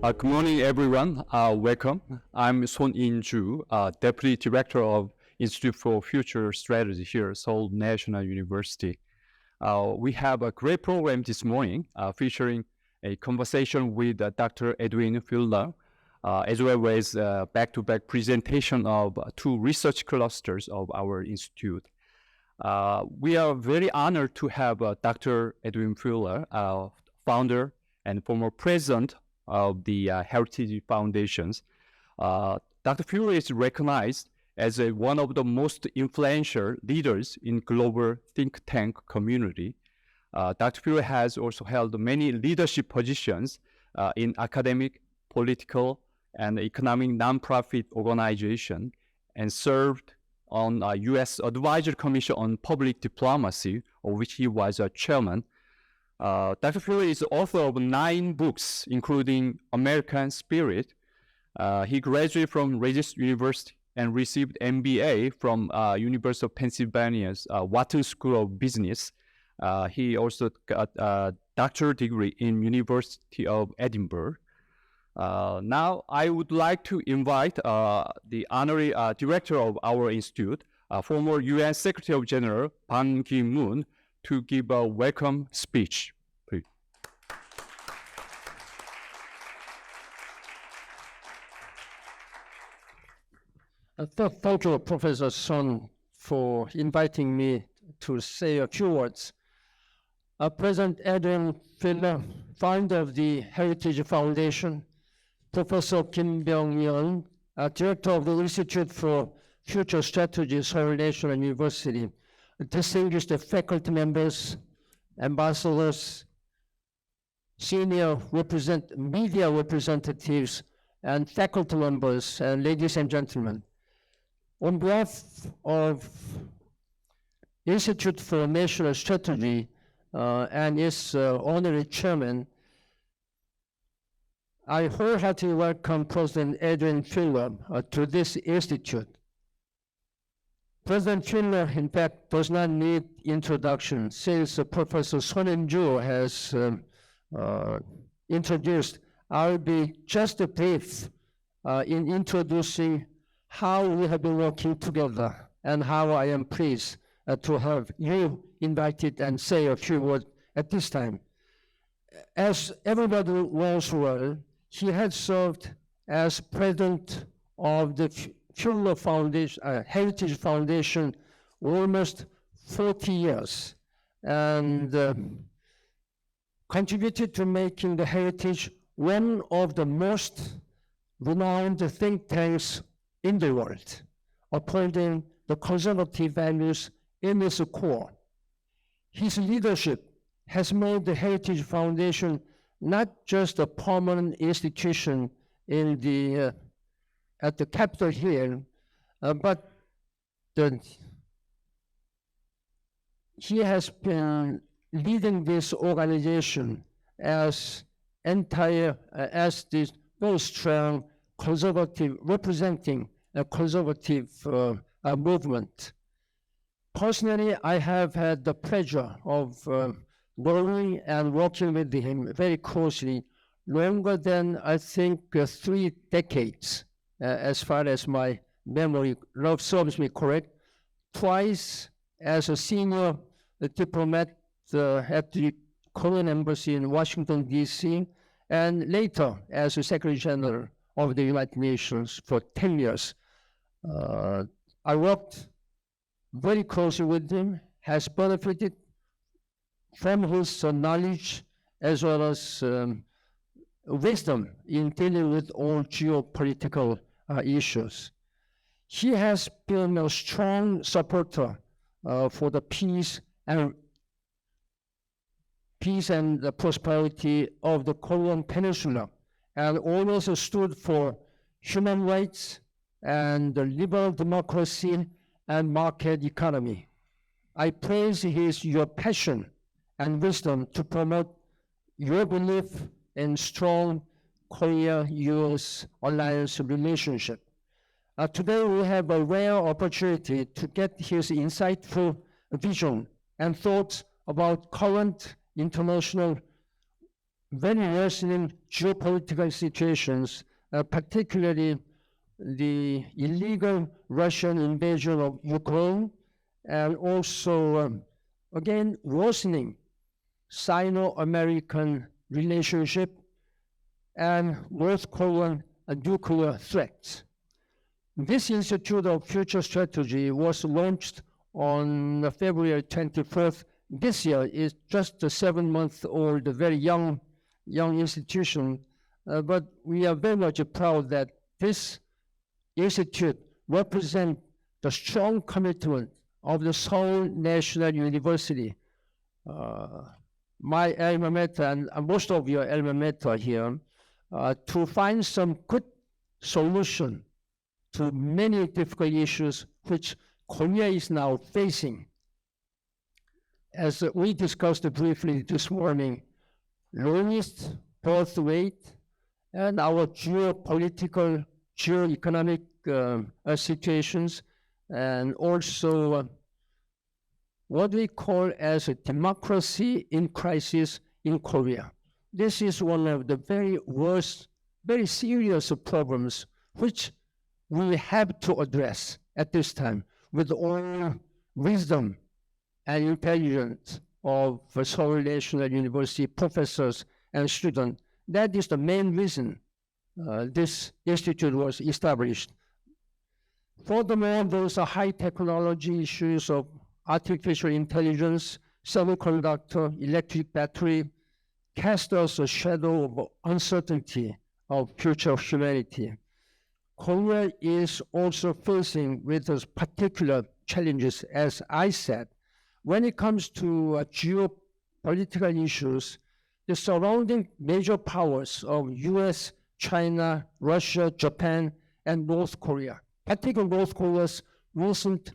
Good morning, everyone. Welcome. I'm Son-In Ju, Deputy Director of Institute for Future Strategy here at Seoul National University. We have a great program this morning featuring a conversation with Dr. Edwin Feulner, as well as back-to-back presentation of two research clusters of our institute. We are very honored to have Dr. Edwin Feulner, founder and former president of the Heritage Foundations. Dr. Feulner is recognized as one of the most influential leaders in global think tank community. Dr. Feulner has also held many leadership positions in academic, political, and economic nonprofit organization, and served on U.S. Advisory Commission on Public Diplomacy, of which he was a chairman. Dr. Feulner is author of 9 books, including American Spirit. He graduated from Regis University and received MBA from University of Pennsylvania's Wharton School of Business. He also got a doctorate degree in University of Edinburgh. Now, I would like to invite the honorary director of our institute, former UN Secretary General Ban Ki-moon, to give a welcome speech, please. Thank you, Professor Son, for inviting me to say a few words. President Edwin Feulner, founder of the Heritage Foundation, Professor Kim Byung-yeon, director of the Institute for Future Strategy, Seoul National University, distinguished faculty members, ambassadors, senior media representatives, and faculty members, and ladies and gentlemen. On behalf of Institute for National Strategy and its honorary chairman, I wholeheartedly welcome President Edwin Feulner to this institute. President Feulner, in fact, does not need introduction, since Professor Son-In Ju has introduced. I'll be just brief in introducing how we have been working together and how I am pleased to have you invited and say a few words at this time. As everybody knows well, he had served as president of the Feulner Foundation, Heritage Foundation, almost 40 years, and contributed to making the Heritage one of the most renowned think tanks in the world, upholding the conservative values in its core. His leadership has made the Heritage Foundation not just a permanent institution in the at the Capitol Hill, but he has been leading this organization as this very strong conservative, representing a conservative movement. Personally, I have had the pleasure of knowing and working with him very closely, longer than I think 3 decades. As far as my memory serves me correct, twice as a senior diplomat at the Korean Embassy in Washington, D.C., and later as a Secretary General of the United Nations for 10 years. I worked very closely with him, has benefited from his knowledge as well as wisdom in dealing with all geopolitical issues. He has been a strong supporter for the peace and the prosperity of the Korean Peninsula, and always stood for human rights and liberal democracy and market economy. I praise your passion and wisdom to promote your belief in strong Korea-US alliance relationship. Today we have a rare opportunity to get his insightful vision and thoughts about current international very worsening geopolitical situations, particularly the illegal Russian invasion of Ukraine, and also, again, worsening Sino-American relationship and North Korean nuclear threats. This Institute of Future Strategy was launched on February 24th. This year is just a 7-month-old, very young institution, but we are very much proud that this institute represents the strong commitment of the Seoul National University, my alma mater, and most of your alma mater here, to find some good solution to many difficult issues which Korea is now facing. As we discussed briefly this morning, lowest birth rate and our geopolitical, geoeconomic situations, and also what we call as a democracy in crisis in Korea. This is one of the very worst, very serious problems which we have to address at this time with all wisdom and intelligence of Seoul National University professors and students. That is the main reason this institute was established. Furthermore, those are high technology issues of artificial intelligence, semiconductor, electric battery, cast us a shadow of uncertainty of future of humanity. Korea is also facing with those particular challenges, as I said. When it comes to geopolitical issues, the surrounding major powers of US, China, Russia, Japan, and North Korea, particularly North Korea's recent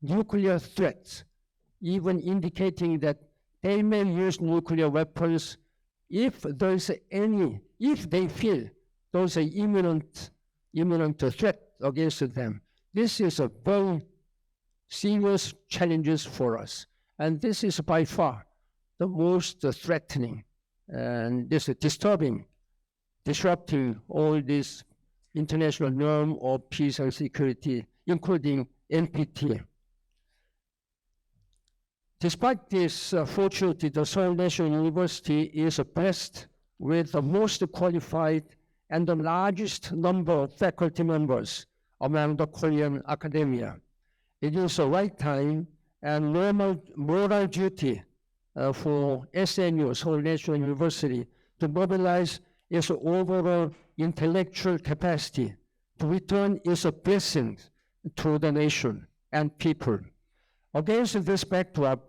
nuclear threats, even indicating that they may use nuclear weapons if they feel there's an imminent threat against them. This is a very serious challenge for us. And this is by far the most threatening and this disturbing, disrupting all this international norm of peace and security, including NPT. Despite this, fortunately, the Seoul National University is blessed with the most qualified and the largest number of faculty members among the Korean academia. It is the right time and moral duty for SNU, Seoul National University, to mobilize its overall intellectual capacity to return its blessings to the nation and people. Against this backdrop,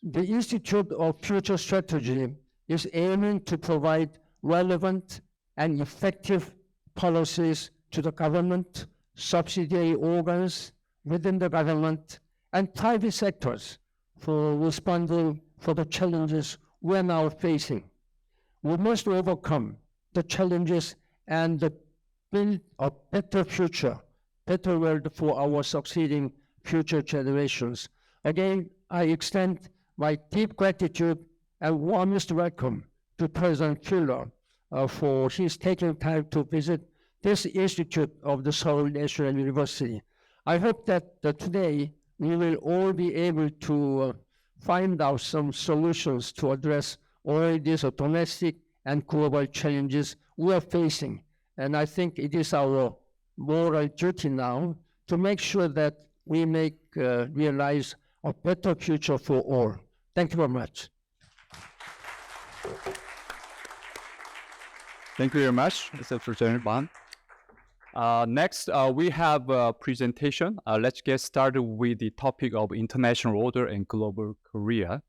the Institute of Future Strategy is aiming to provide relevant and effective policies to the government, subsidiary organs within the government, and private sectors for responding for the challenges we are now facing. We must overcome the challenges and build a better future, better world for our succeeding future generations. Again, I extend my deep gratitude and warmest welcome to President Feulner for his taking time to visit this institute of the Seoul National University. I hope that today we will all be able to find out some solutions to address all these domestic and global challenges we are facing. And I think it is our moral duty now to make sure that we realize a better future for all. Thank you very much. Thank you very much, Mr. President Ban. Next, we have a presentation. Let's get started with the topic of international order and global Korea.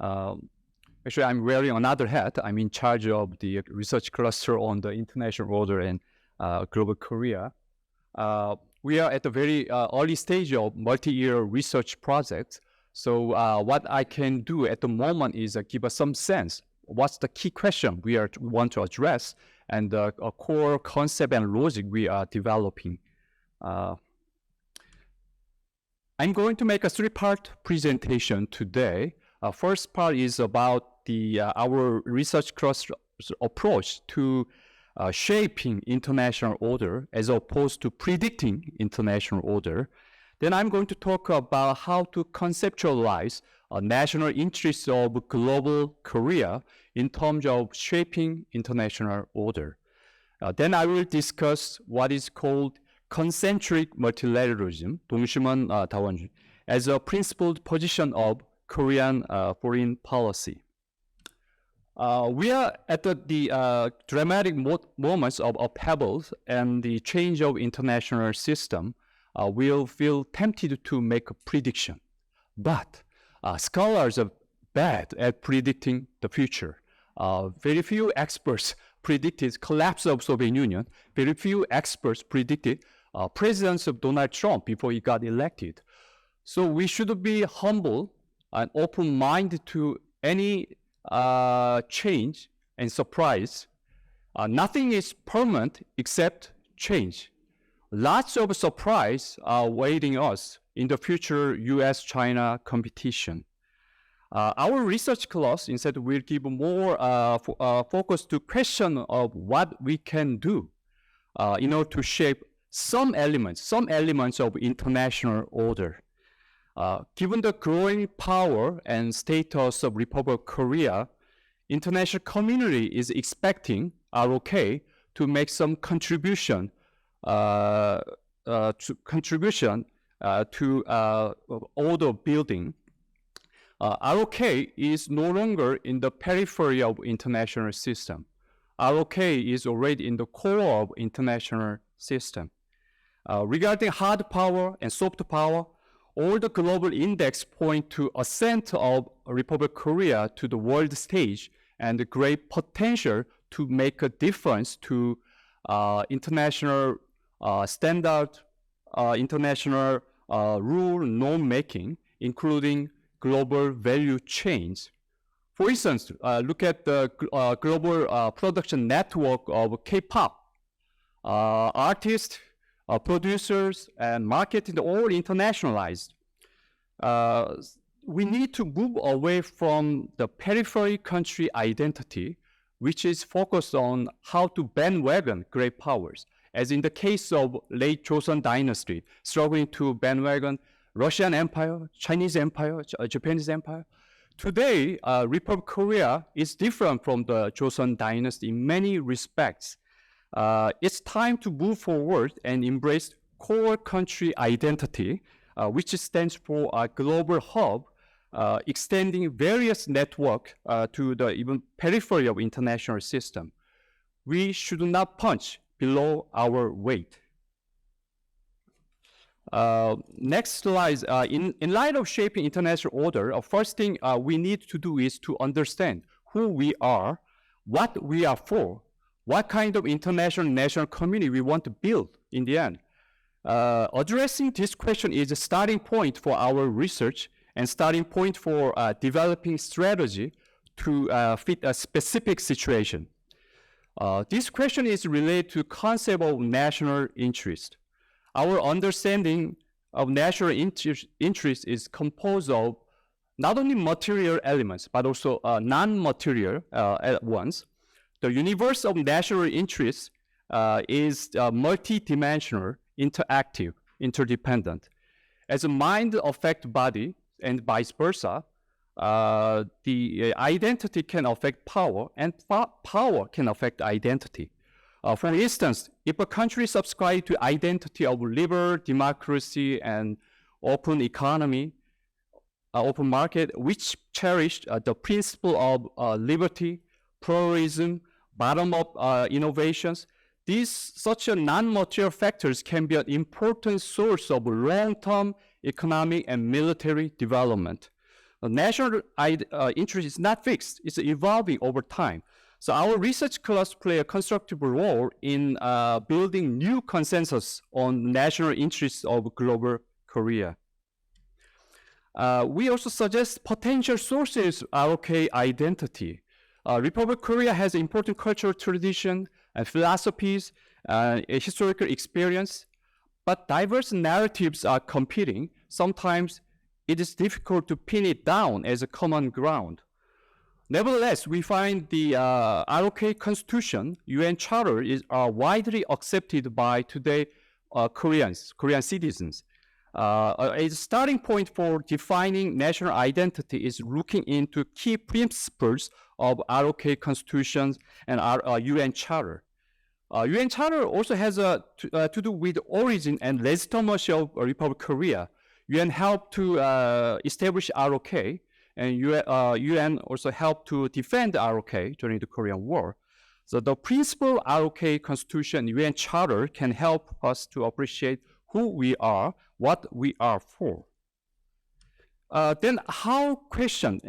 Actually, I'm wearing another hat. I'm in charge of the research cluster on the international order and global Korea. We are at the very early stage of multi-year research projects. So what I can do at the moment is give us some sense. What's the key question we want to address and a core concept and logic we are developing. I'm going to make a 3-part presentation today. First part is about our research cluster approach to shaping international order as opposed to predicting international order, then I'm going to talk about how to conceptualize national interests of global Korea in terms of shaping international order. Then I will discuss what is called concentric multilateralism, 동심원 다원주의, as a principled position of Korean foreign policy. We are at the dramatic moments of upheavals and the change of international system. We'll feel tempted to make a prediction, but scholars are bad at predicting the future. Very few experts predicted collapse of Soviet Union. Very few experts predicted presidency of Donald Trump before he got elected. So we should be humble and open-minded to any change and surprise. Nothing is permanent except change. Lots of surprise are awaiting us in the future US-China competition. Our research class instead will give more focus to question of what we can do in order to shape some elements of international order. Given the growing power and status of Republic of Korea, international community is expecting ROK to make some contribution to order building. ROK is no longer in the periphery of international system. ROK is already in the core of international system. Regarding hard power and soft power, all the global index point to ascent of Republic of Korea to the world stage and the great potential to make a difference to international standard, international rule norm making, including global value chains. For instance, look at the global production network of K-pop. Artists, producers, and marketing all internationalized. We need to move away from the periphery country identity, which is focused on how to bandwagon great powers, as in the case of late Joseon dynasty, struggling to bandwagon Russian Empire, Chinese Empire, Japanese Empire. Today, Republic of Korea is different from the Joseon dynasty in many respects. It's time to move forward and embrace core country identity, which stands for a global hub, extending various networks to the even periphery of international system. We should not punch below our weight. Next slide. In light of shaping international order, first thing we need to do is to understand who we are, what we are for, what kind of international national community we want to build in the end. Addressing this question is a starting point for our research and starting point for developing strategy to fit a specific situation. This question is related to concept of national interest. Our understanding of national interest is composed of not only material elements, but also non-material at once. The universe of national interest is multi-dimensional, interactive, interdependent. As a mind affects body and vice versa, the identity can affect power and power can affect identity. For instance, if a country subscribes to identity of liberal democracy and open economy, open market, which cherish the principle of liberty, pluralism, bottom-up innovations, such non-material factors can be an important source of long-term economic and military development. National interest is not fixed, it's evolving over time. So our research class play a constructive role in building new consensus on national interests of global Korea. We also suggest potential sources of ROK identity. Republic of Korea has important cultural tradition and philosophies, a historical experience, but diverse narratives are competing. Sometimes it is difficult to pin it down as a common ground. Nevertheless, we find the ROK Constitution, UN Charter is widely accepted by today Korean citizens. A starting point for defining national identity is looking into key principles of ROK Constitutions and UN Charter. UN Charter also has to do with origin and legitimacy of Republic of Korea. UN helped to establish ROK, and UN also helped to defend ROK during the Korean War. So the principle ROK Constitution, UN Charter can help us to appreciate who we are, what we are for. Then how can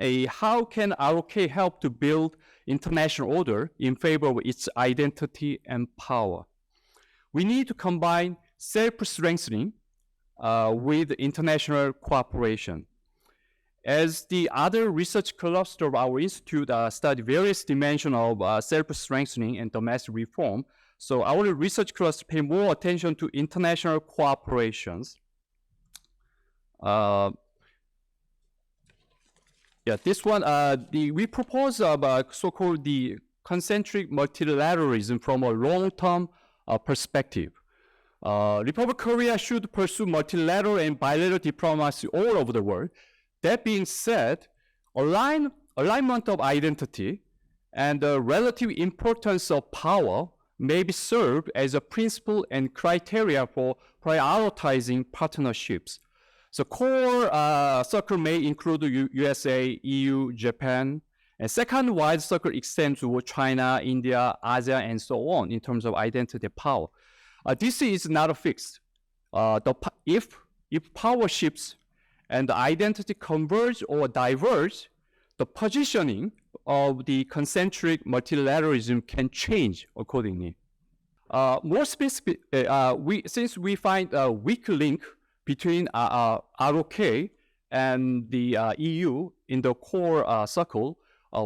ROK help to build international order in favor of its identity and power? We need to combine self-strengthening with international cooperation. As the other research cluster of our institute study various dimensions of self-strengthening and domestic reform, so our research cluster pay more attention to international cooperations. This one, we propose so-called the concentric multilateralism from a long-term perspective. Republic of Korea should pursue multilateral and bilateral diplomacy all over the world. That being said, alignment of identity and the relative importance of power may be served as a principle and criteria for prioritizing partnerships. So core circle may include USA, EU, Japan, and second wide circle extends to China, India, Asia, and so on in terms of identity power. This is not fixed. If power shifts and the identity converge or diverge, the positioning of the concentric multilateralism can change accordingly. More specific, since we find a weak link between ROK and the EU in the core circle,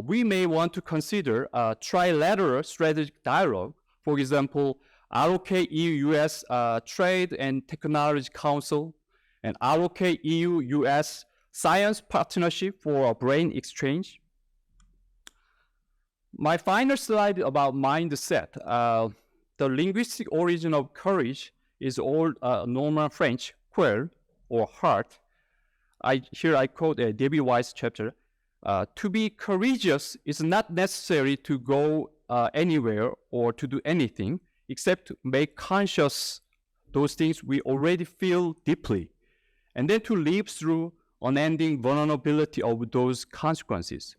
we may want to consider a trilateral strategic dialogue. For example, ROK EU-US Trade and Technology Council, and ROK EU-US Science Partnership for Brain Exchange. My final slide about mindset. The linguistic origin of courage is old Norman French, queer or heart. Here I quote a David Weiss chapter. To be courageous is not necessary to go anywhere or to do anything except to make conscious those things we already feel deeply, and then to live through unending vulnerability of those consequences.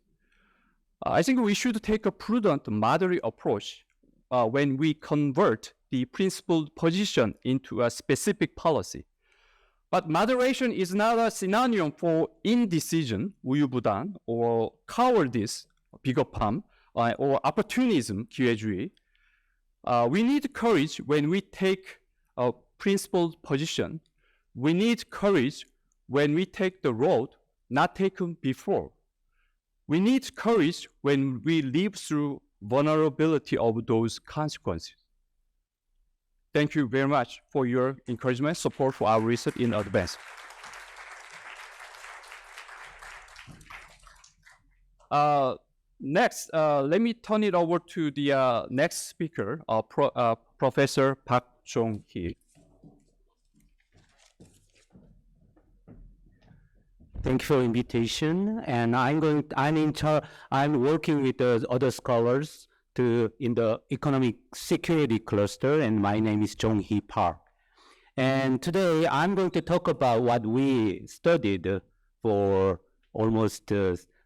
I think we should take a prudent, moderate approach when we convert the principled position into a specific policy. But moderation is not a synonym for indecision, 우유부단, or cowardice, 비겁함, or opportunism, 기회주의. We need courage when we take a principled position. We need courage when we take the road not taken before. We need courage when we live through vulnerability of those consequences. Thank you very much for your encouragement, support for our research in advance. Next, let me turn it over to the next speaker, Professor Park Jong-hee. Thank you for invitation. And I'm working with the other scholars in the economic security cluster, and my name is Jong-hee Park. And today I'm going to talk about what we studied for almost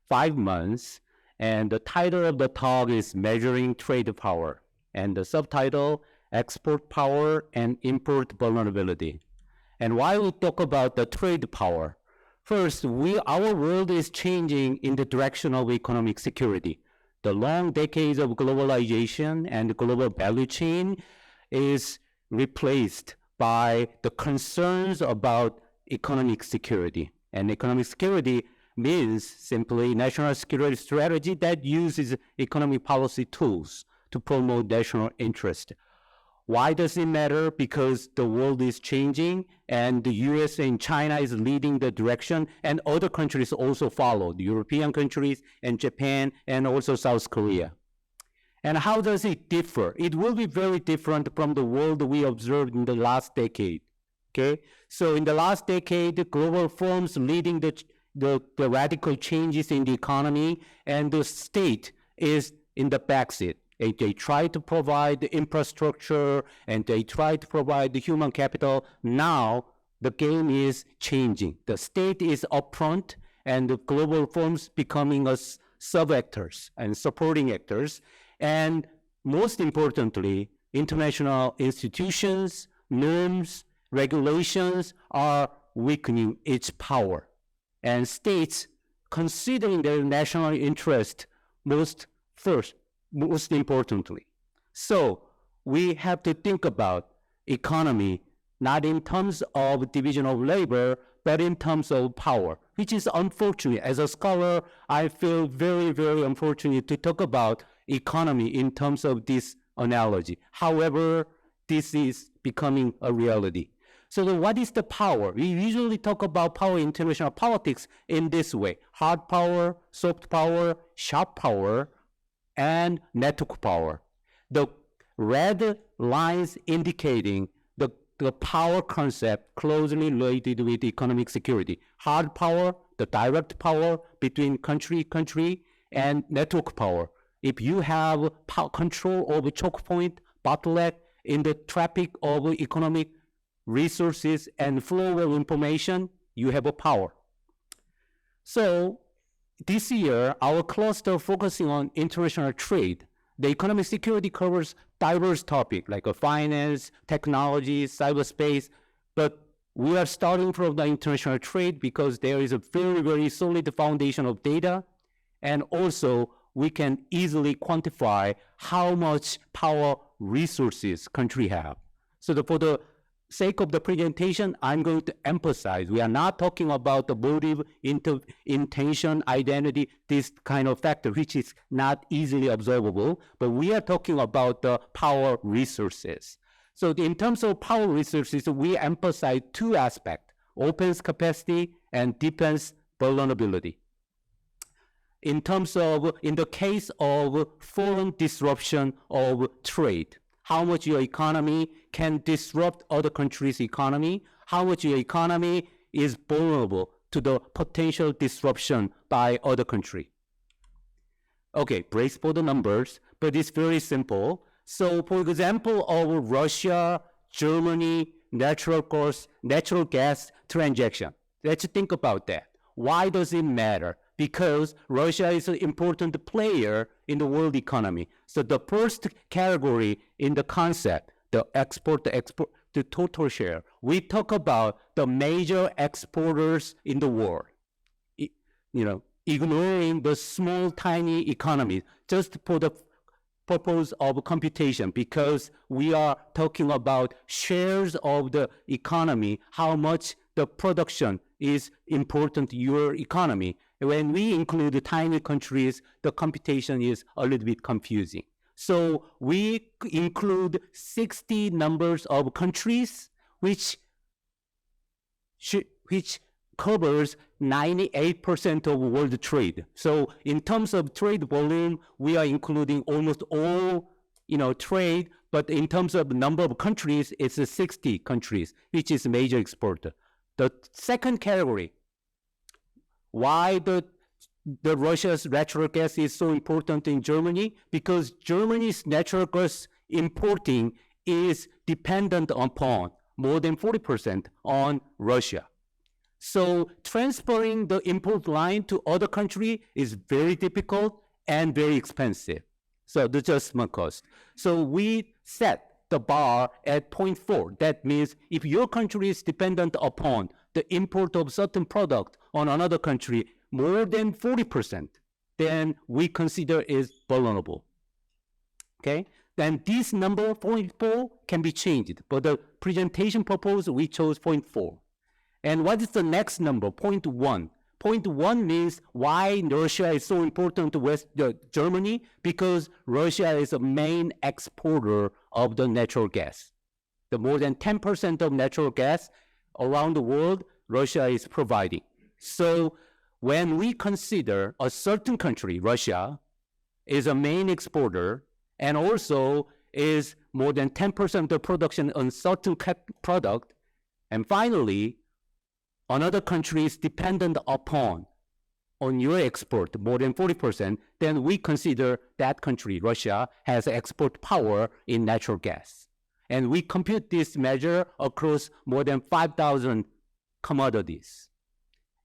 5 months. And the title of the talk is Measuring Trade Power, and the subtitle, Export Power and Import Vulnerability. And why we talk about the trade power? First, our world is changing in the direction of economic security. The long decades of globalization and global value chain is replaced by the concerns about economic security. And economic security means simply national security strategy that uses economic policy tools to promote national interest. Why does it matter? Because the world is changing and the US and China is leading the direction, and other countries also follow, the European countries and Japan and also South Korea. And how does it differ? It will be very different from the world we observed in the last decade. Okay, so in the last decade, the global firms leading the radical changes in the economy, and the state is in the backseat. They try to provide the infrastructure and they try to provide the human capital. Now the game is changing. The state is upfront and the global firms becoming as sub-actors and supporting actors. And most importantly, international institutions, norms, regulations are weakening its power. And states, considering their national interest most importantly. So we have to think about economy not in terms of division of labor, but in terms of power, which is unfortunate. As a scholar, I feel very, very unfortunate to talk about economy in terms of this analogy. However, this is becoming a reality. So what is the power? We usually talk about power in international politics in this way: hard power, soft power, sharp power, and network power. The red lines indicating the power concept closely related with economic security. Hard power, the direct power between country, and network power. If you have control of a choke point, bottleneck in the traffic of economic resources and flow of information, you have a power. So this year, our cluster focusing on international trade. The economic security covers diverse topics like finance, technology, cyberspace, but we are starting from the international trade because there is a very, very solid foundation of data, and also we can easily quantify how much power resources country have. So for the sake of the presentation, I'm going to emphasize we are not talking about the motive, intention, identity, this kind of factor, which is not easily observable, but we are talking about the power resources. So in terms of power resources, we emphasize two aspects: opens capacity and deepens vulnerability. In the case of foreign disruption of trade, how much your economy can disrupt other countries' economy, how much your economy is vulnerable to the potential disruption by other country. Okay, brace for the numbers, but it's very simple. So for example, of Russia, Germany, natural gas transaction. Let's think about that. Why does it matter? Because Russia is an important player in the world economy. So the first category in the concept, the total share, we talk about the major exporters in the world. Ignoring the small, tiny economies, just for the purpose of computation, because we are talking about shares of the economy, how much the production is important to your economy. When we include the tiny countries, the computation is a little bit confusing. So we include 60 numbers of countries, which covers 98% of world trade. So in terms of trade volume, we are including almost all trade, but in terms of number of countries, it's 60 countries, which is a major exporter. The second category, why the Russia's natural gas is so important in Germany? Because Germany's natural gas importing is dependent upon more than 40% on Russia. So transferring the import line to other country is very difficult and very expensive. So the adjustment cost. So we set the bar at 0.4. That means if your country is dependent upon the import of certain product on another country more than 40%, then we consider is vulnerable. Okay? Then this number 0.4 can be changed. For the presentation purpose, we chose 0.4. And what is the next number? 0.1. Point one means why Russia is so important to Germany, because Russia is a main exporter of the natural gas. The more than 10% of natural gas around the world, Russia is providing. So when we consider a certain country, Russia, is a main exporter and also is more than 10% of the production on certain product, and finally, another country is dependent upon on your export more than 40%, then we consider that country, Russia, has export power in natural gas. And we compute this measure across more than 5,000 commodities.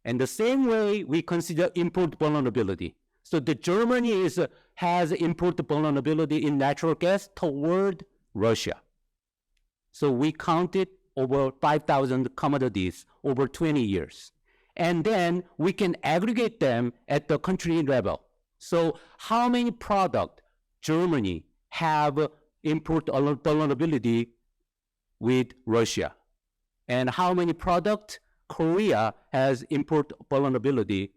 And the same way we consider import vulnerability. So the Germany has import vulnerability in natural gas toward Russia. So we counted over 5,000 commodities over 20 years. And then we can aggregate them at the country level. So how many products Germany have import vulnerability with Russia? And how many products Korea has import vulnerability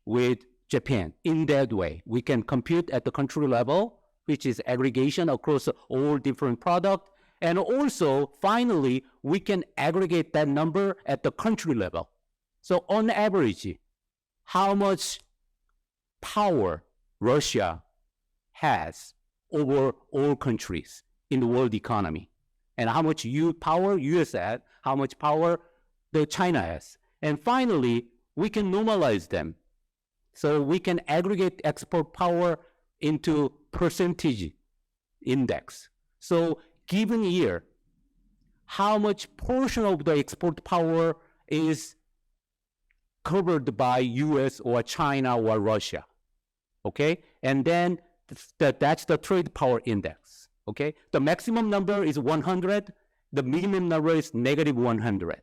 with Japan? In that way, we can compute at the country level, which is aggregation across all different products. And also, finally, we can aggregate that number at the country level. So on average, how much power Russia has over all countries in the world economy, and how much power US has, how much power the China has. And finally, we can normalize them. So we can aggregate export power into percentage index. So given year, how much portion of the export power is covered by US or China or Russia, okay? And then that's the trade power index, okay? The maximum number is 100, the minimum number is negative 100.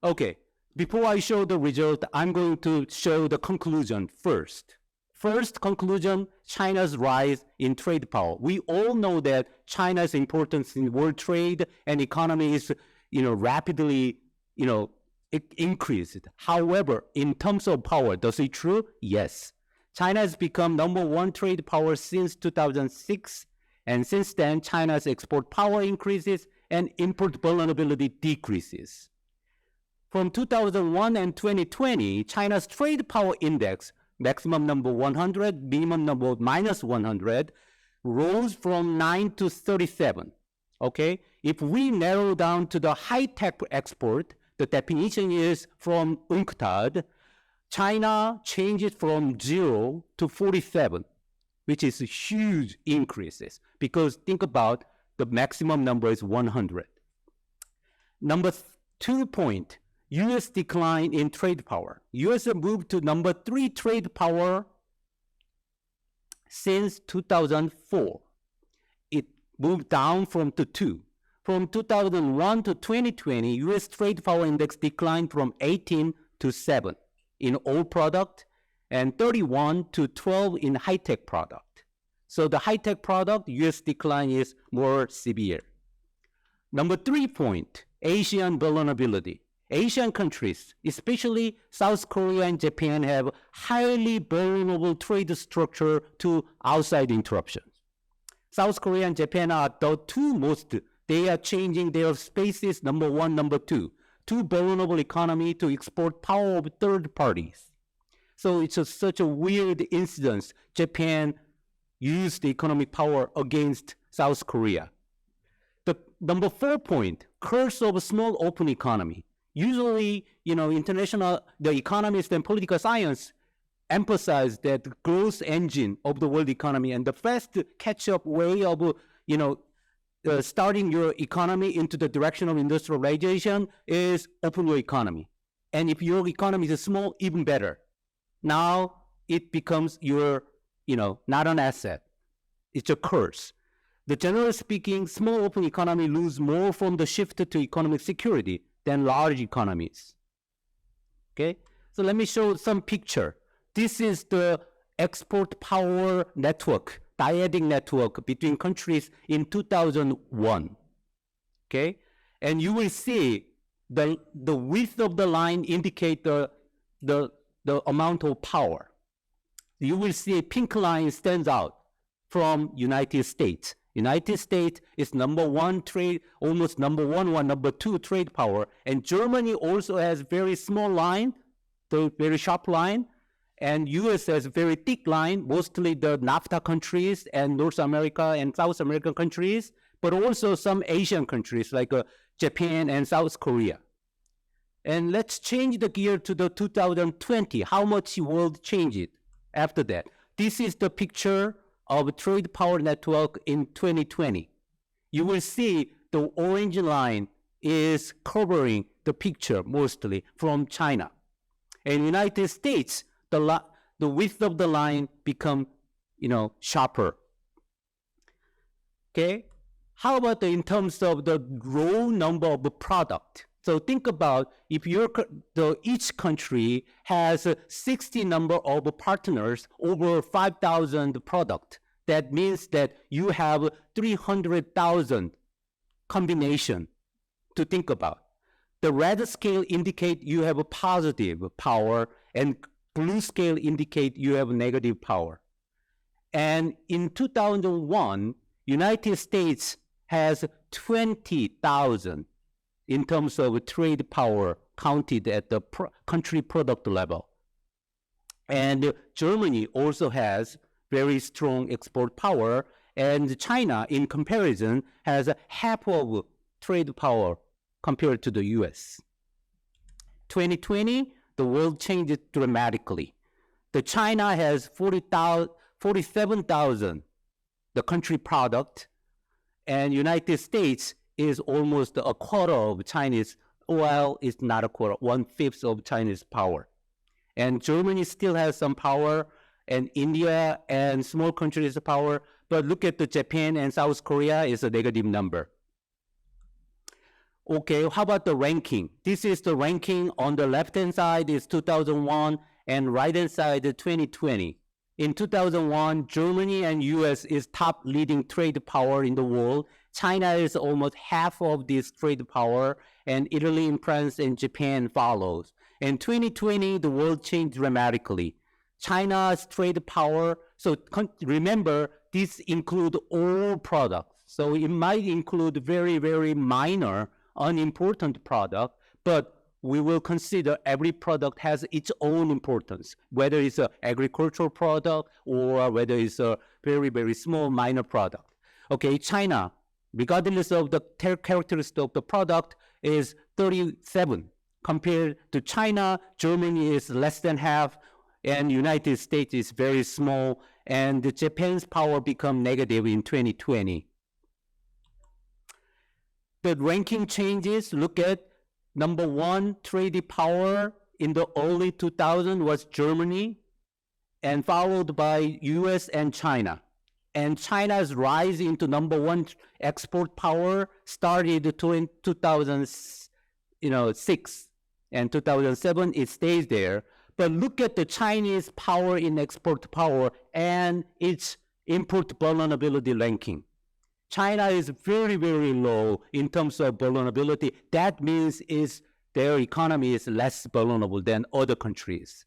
Okay, before I show the result, I'm going to show the conclusion first. First conclusion, China's rise in trade power. We all know that China's importance in world trade and economy is, rapidly, increased. However, in terms of power, does it true? Yes. China has become #1 trade power since 2006, and since then, China's export power increases and import vulnerability decreases. From 2001 and 2020, China's trade power index, maximum number 100, minimum number -100, rose from 9 to 37. Okay? If we narrow down to the high-tech export, the definition is from UNCTAD, China changes from 0 to 47, which is huge increases, because think about the maximum number is 100. Number 2 point, US decline in trade power. US moved to number 3 trade power since 2004. It moved down from to 2. From 2001 to 2020, US trade power index declined from 18 to 7 in all product and 31 to 12 in high-tech product. So the high-tech product, US decline is more severe. Number 3 point, Asian vulnerability. Asian countries, especially South Korea and Japan, have highly vulnerable trade structure to outside interruptions. South Korea and Japan are the two most, they are changing their spaces, number 1, number 2. Two vulnerable economy to export power of third parties. So it's such a weird incidence. Japan used the economic power against South Korea. The number 4 point, curse of a small open economy. Usually, the economists and political science emphasize that the growth engine of the world economy and the fast catch-up way of, starting your economy into the direction of industrialization is open world economy. And if your economy is small, even better. Now it becomes your, not an asset. It's a curse. Generally speaking, small open economy lose more from the shift to economic security than large economies. Okay, so let me show some picture. This is the export power network, dyadic network between countries in 2001. Okay, and you will see the width of the line indicate the amount of power. You will see a pink line stands out from United States. United States is number one trade, almost number one or number two trade power. And Germany also has very small line, the very sharp line. And US has a very thick line, mostly the NAFTA countries and North America and South American countries, but also some Asian countries like Japan and South Korea. And let's change the gear to the 2020. How much the world changed after that? This is the picture of trade power network in 2020. You will see the orange line is covering the picture mostly from China. In United States, the width of the line become, sharper. Okay? How about in terms of the raw number of the product? So think about if each country has 60 number of partners over 5,000 product. That means that you have 300,000 combination to think about. The red scale indicate you have a positive power, and blue scale indicate you have negative power. And in 2001, United States has 20,000 in terms of trade power counted at the country product level. And Germany also has very strong export power, and China, in comparison, has half of trade power compared to the US. 2020, the world changed dramatically. The China has 47,000, the country product, and United States is almost a quarter of Chinese, well, it's not a quarter, 1/5 of Chinese power. And Germany still has some power, and India and small countries power, but look at the Japan and South Korea is a negative number. Okay, how about the ranking? This is the ranking. On the left-hand side is 2001, and right-hand side is 2020. In 2001, Germany and US is top leading trade power in the world. China is almost half of this trade power, and Italy and France and Japan follows. In 2020, the world changed dramatically. China's trade power, so remember, this includes all products. So it might include very, very minor, unimportant product, but we will consider every product has its own importance, whether it's an agricultural product or whether it's a very, very small, minor product. Okay, China, regardless of the characteristic of the product, is 37. Compared to China, Germany is less than half, and United States is very small, and Japan's power become negative in 2020. The ranking changes. Look at number one trade power in the early 2000s was Germany, and followed by US and China. And China's rise into number one export power started in 2006 and 2007. It stays there. But look at the Chinese power in export power and its import vulnerability ranking. China is very, very low in terms of vulnerability. That means their economy is less vulnerable than other countries.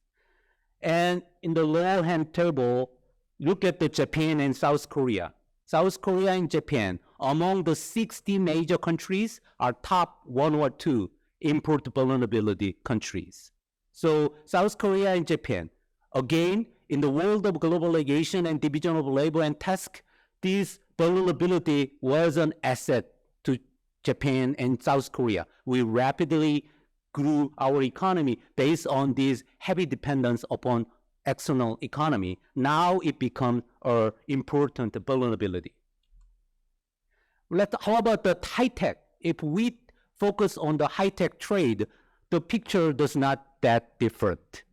And in the lower-hand table, look at the Japan and South Korea. South Korea and Japan, among the 60 major countries, are top 1 or 2 import vulnerability countries. So South Korea and Japan, again, in the world of globalization and division of labor and task, this vulnerability was an asset to Japan and South Korea. We rapidly grew our economy based on this heavy dependence upon external economy. Now it becomes an important vulnerability. How about the high-tech? If we focus on the high-tech trade, the picture does not that different.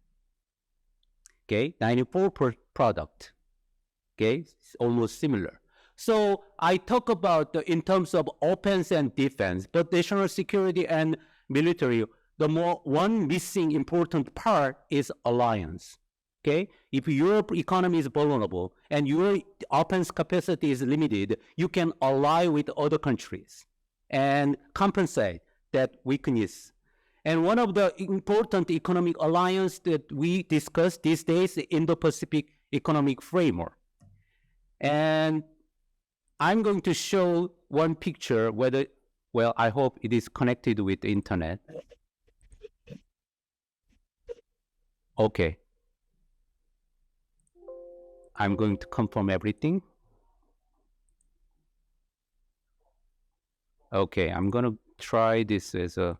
Okay, 94 per product. Okay, it's almost similar. So I talk about in terms of offense and defense, but national security and military, one missing important part is alliance. Okay, if your economy is vulnerable and your offense capacity is limited, you can ally with other countries and compensate that weakness And one of the important economic alliance that we discuss these days, the Indo-Pacific Economic Framework. And I'm going to show one picture, well, I hope it is connected with the internet. Okay. I'm going to confirm everything. Okay, I'm going to try this as a...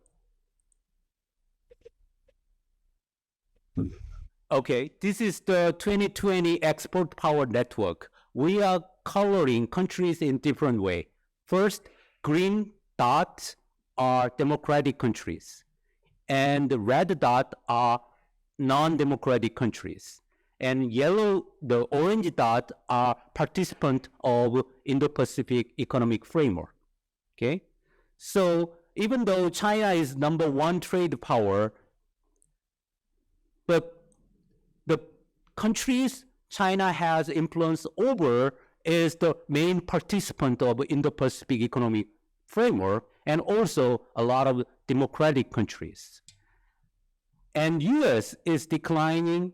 Okay, this is the 2020 Export Power Network. We are coloring countries in different way. First, green dots are democratic countries, and the red dot are non-democratic countries. And yellow, the orange dot are participants of Indo-Pacific Economic Framework. Okay, so even though China is #1 trade power, but the countries China has influence over is the main participant of Indo-Pacific Economic Framework, and also a lot of democratic countries. And US is declining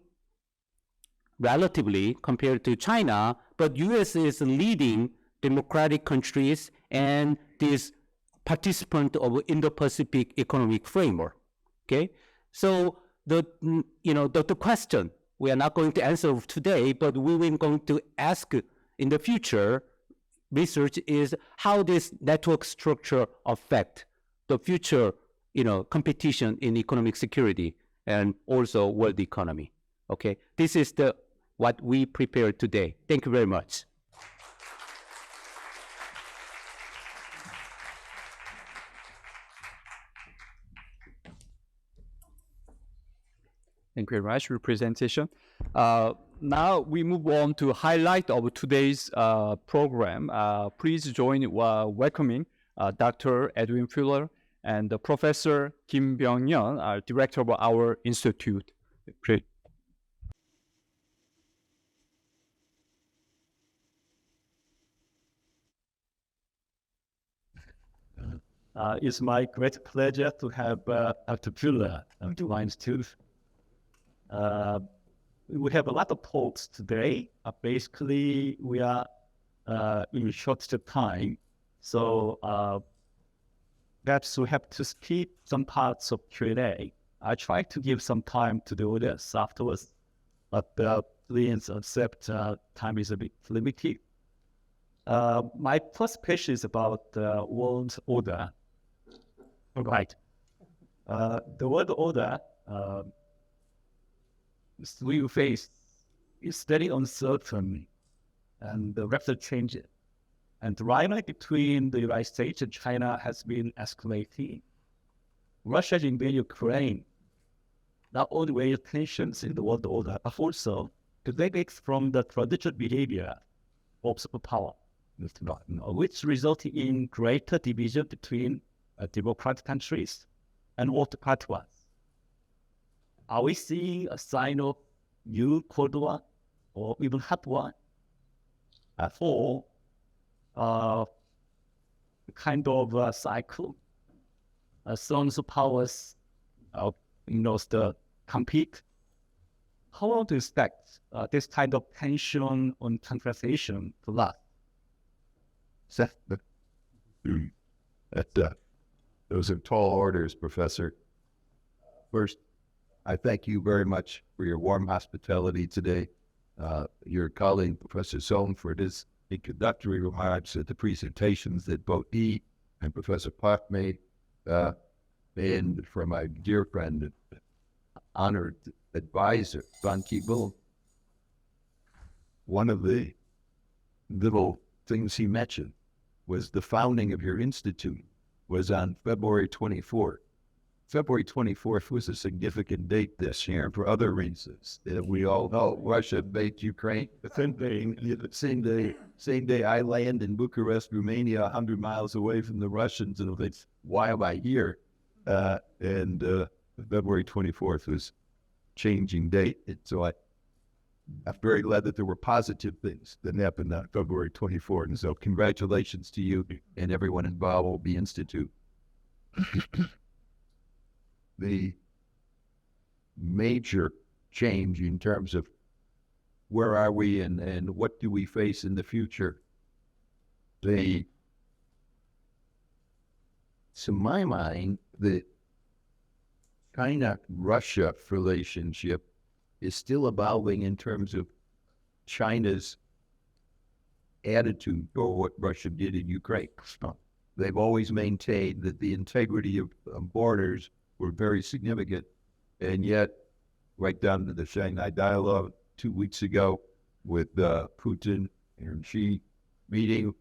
relatively compared to China, but US is leading democratic countries and this participant of Indo-Pacific Economic Framework. Okay, so the question we are not going to answer today, but we are going to ask in the future research is how this network structure affect the future, competition in economic security and also world economy. Okay, this is what we prepared today. Thank you very much. Thank you very much for your presentation. Now we move on to highlight of today's program. Please join welcoming Dr. Edwin Feulner and Professor Kim Byung-yeon, director of our institute. It's my great pleasure to have Dr. Feulner to my institute. We have a lot of talks today. Basically, we are in short time, so perhaps we have to skip some parts of Q&A. I try to give some time to the audience afterwards, but please accept time is a bit limited. My first pitch is about the world order. Right. The world order we face is very uncertain and rapid changes. And the rivalry between the United States and China has been escalating. Russia's invasion of Ukraine not only raised tensions in the world order, but also deviates from the traditional behavior of superpower, which resulted in greater division between democratic countries and autocratic ones. Are we seeing a sign of new Cold War or even hot war? Or kind of cycle? Some powers, compete. How long do you expect this kind of tension on conversation to last? Those are tall orders, Professor. First, I thank you very much for your warm hospitality today. Your colleague, Professor Sohn, for his introductory remarks at the presentations that both he and Professor Park made, and for my dear friend, honored advisor, Ban Ki-moon. One of the little things he mentioned was the founding of your institute was on February 24th. February 24th was a significant date this year for other reasons. We all know Russia invaded Ukraine. The same day I land in Bucharest, Romania, 100 miles away from the Russians, and it's, why am I here? And February 24th was changing date. And so I'm very glad that there were positive things that happened on February 24th. And so congratulations to you and everyone involved with the Institute. the major change in terms of where are we and what do we face in the future. To my mind, the China-Russia relationship is still evolving in terms of China's attitude toward what Russia did in Ukraine. They've always maintained that the integrity of borders were very significant, and yet, right down to the Shanghai Dialogue 2 weeks ago with Putin and Xi meeting,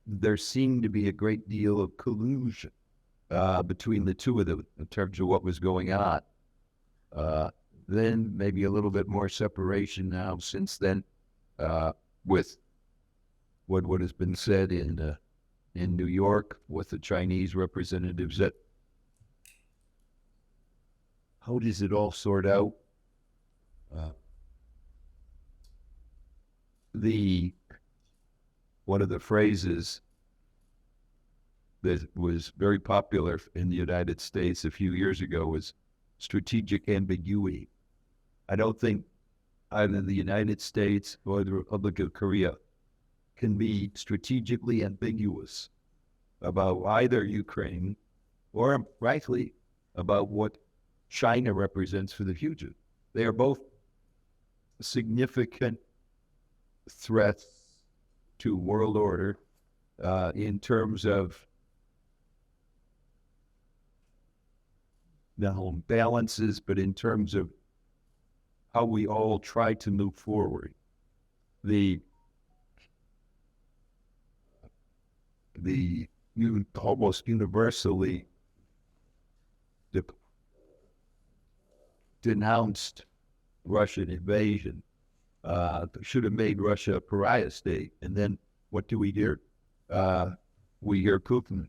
there seemed to be a great deal of collusion between the two of them in terms of what was going on. Then maybe a little bit more separation now since then with what has been said in New York with the Chinese representatives. That how does it all sort out? One of the phrases that was very popular in the United States a few years ago was strategic ambiguity. I don't think either the United States or the Republic of Korea can be strategically ambiguous about either Ukraine or, rightly, about what China represents for the future. They are both significant threats to world order in terms of not balances, but in terms of how we all try to move forward. The almost universally denounced Russian invasion should have made Russia a pariah state. And then what do we hear? We hear Putin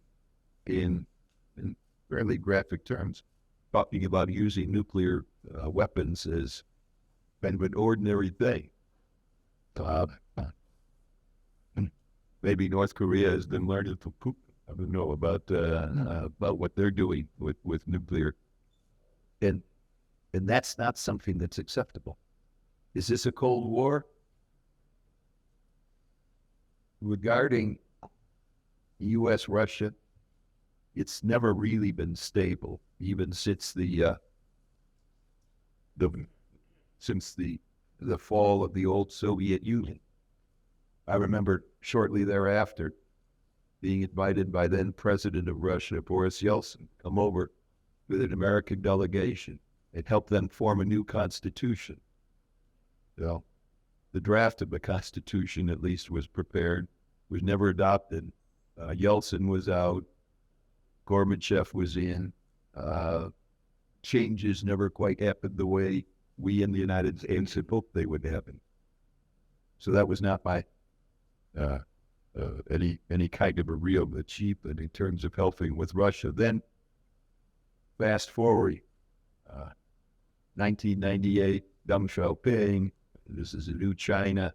in fairly graphic terms talking about using nuclear weapons as kind of an ordinary thing. Maybe North Korea has been learning from Putin. I don't know about what they're doing with nuclear, and that's not something that's acceptable. Is this a Cold War? Regarding U.S.-Russia, it's never really been stable, even since the fall of the old Soviet Union. I remember shortly thereafter being invited by then President of Russia, Boris Yeltsin, come over with an American delegation and help them form a new constitution. So the draft of the constitution, at least, was prepared, was never adopted. Yeltsin was out, Gorbachev was in. Changes never quite happened the way we in the United States had hoped they would happen. So that was not my any kind of a real achievement in terms of helping with Russia. Then, fast forward, 1998, Deng Xiaoping. This is a new China.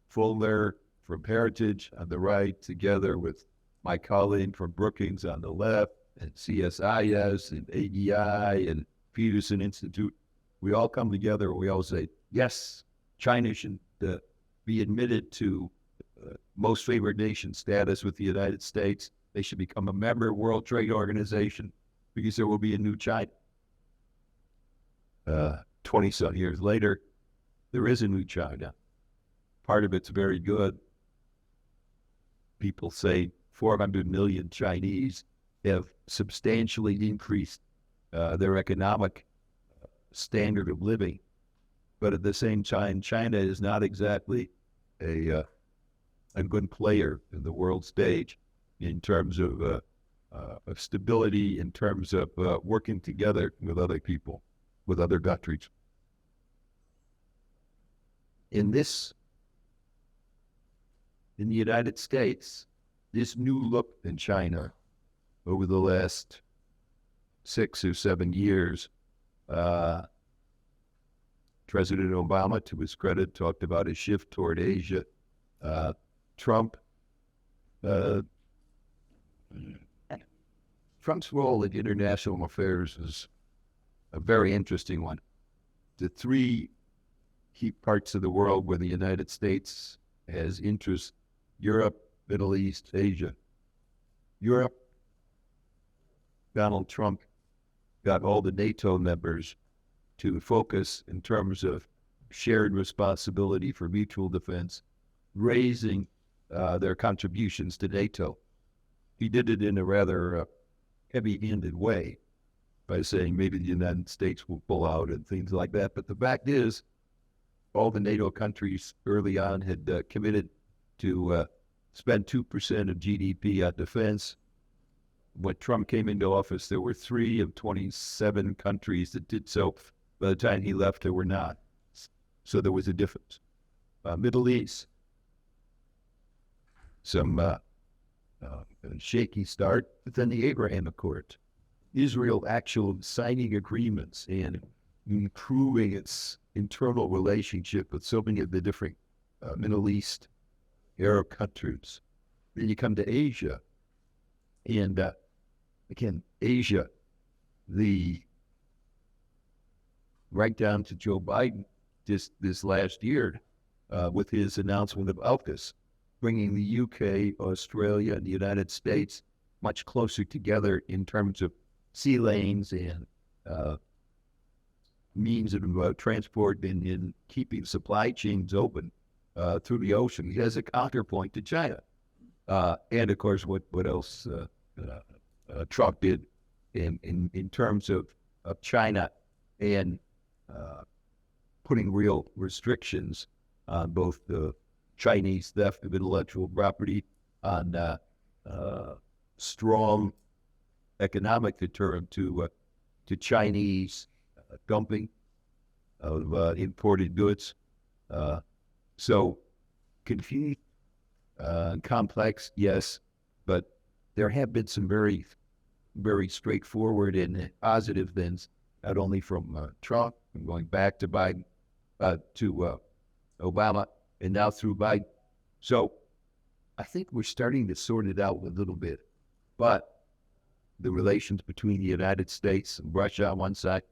Feulner from Heritage on the right, together with my colleague from Brookings on the left, and CSIS and AEI and Peterson Institute. We all come together and we all say, yes, China should be admitted to most favored nation status with the United States. They should become a member of World Trade Organization because there will be a new China. 20-some years later, there is a new China. Part of it's very good. People say 400 million Chinese have substantially increased their economic standard of living. But at the same time, China is not exactly a good player in the world stage in terms of stability, in terms of working together with other people, with other countries. In the United States, this new look in China over the last 6 or 7 years, President Obama, to his credit, talked about a shift toward Asia. Trump's role in international affairs is a very interesting one. The three key parts of the world where the United States has interests: Europe, Middle East, Asia. Europe, Donald Trump got all the NATO members to focus in terms of shared responsibility for mutual defense, raising their contributions to NATO. He did it in a rather heavy-handed way by saying maybe the United States will pull out and things like that. But the fact is, all the NATO countries early on had committed to spend 2% of GDP on defense. When Trump came into office, there were 3 of 27 countries that did so. By the time he left, there were not. So there was a difference. Middle East, some shaky start, but then the Abraham Accords. Israel actually signing agreements and improving its internal relationship with so many of the different Middle East Arab countries. Then you come to Asia, and again, Asia, right down to Joe Biden this last year with his announcement of AUKUS, bringing the UK, Australia, and the United States much closer together in terms of sea lanes and means of transport and in keeping supply chains open through the ocean. He has a counterpoint to China. And of course, what else Trump did in terms of China and putting real restrictions on both the Chinese theft of intellectual property, on strong economic deterrent to Chinese dumping of imported goods. So confused, complex, yes, but there have been some very, very straightforward and positive things, not only from Trump, and going back to Biden, to Obama, and now through Biden. So I think we're starting to sort it out a little bit. But the relations between the United States and Russia on one side,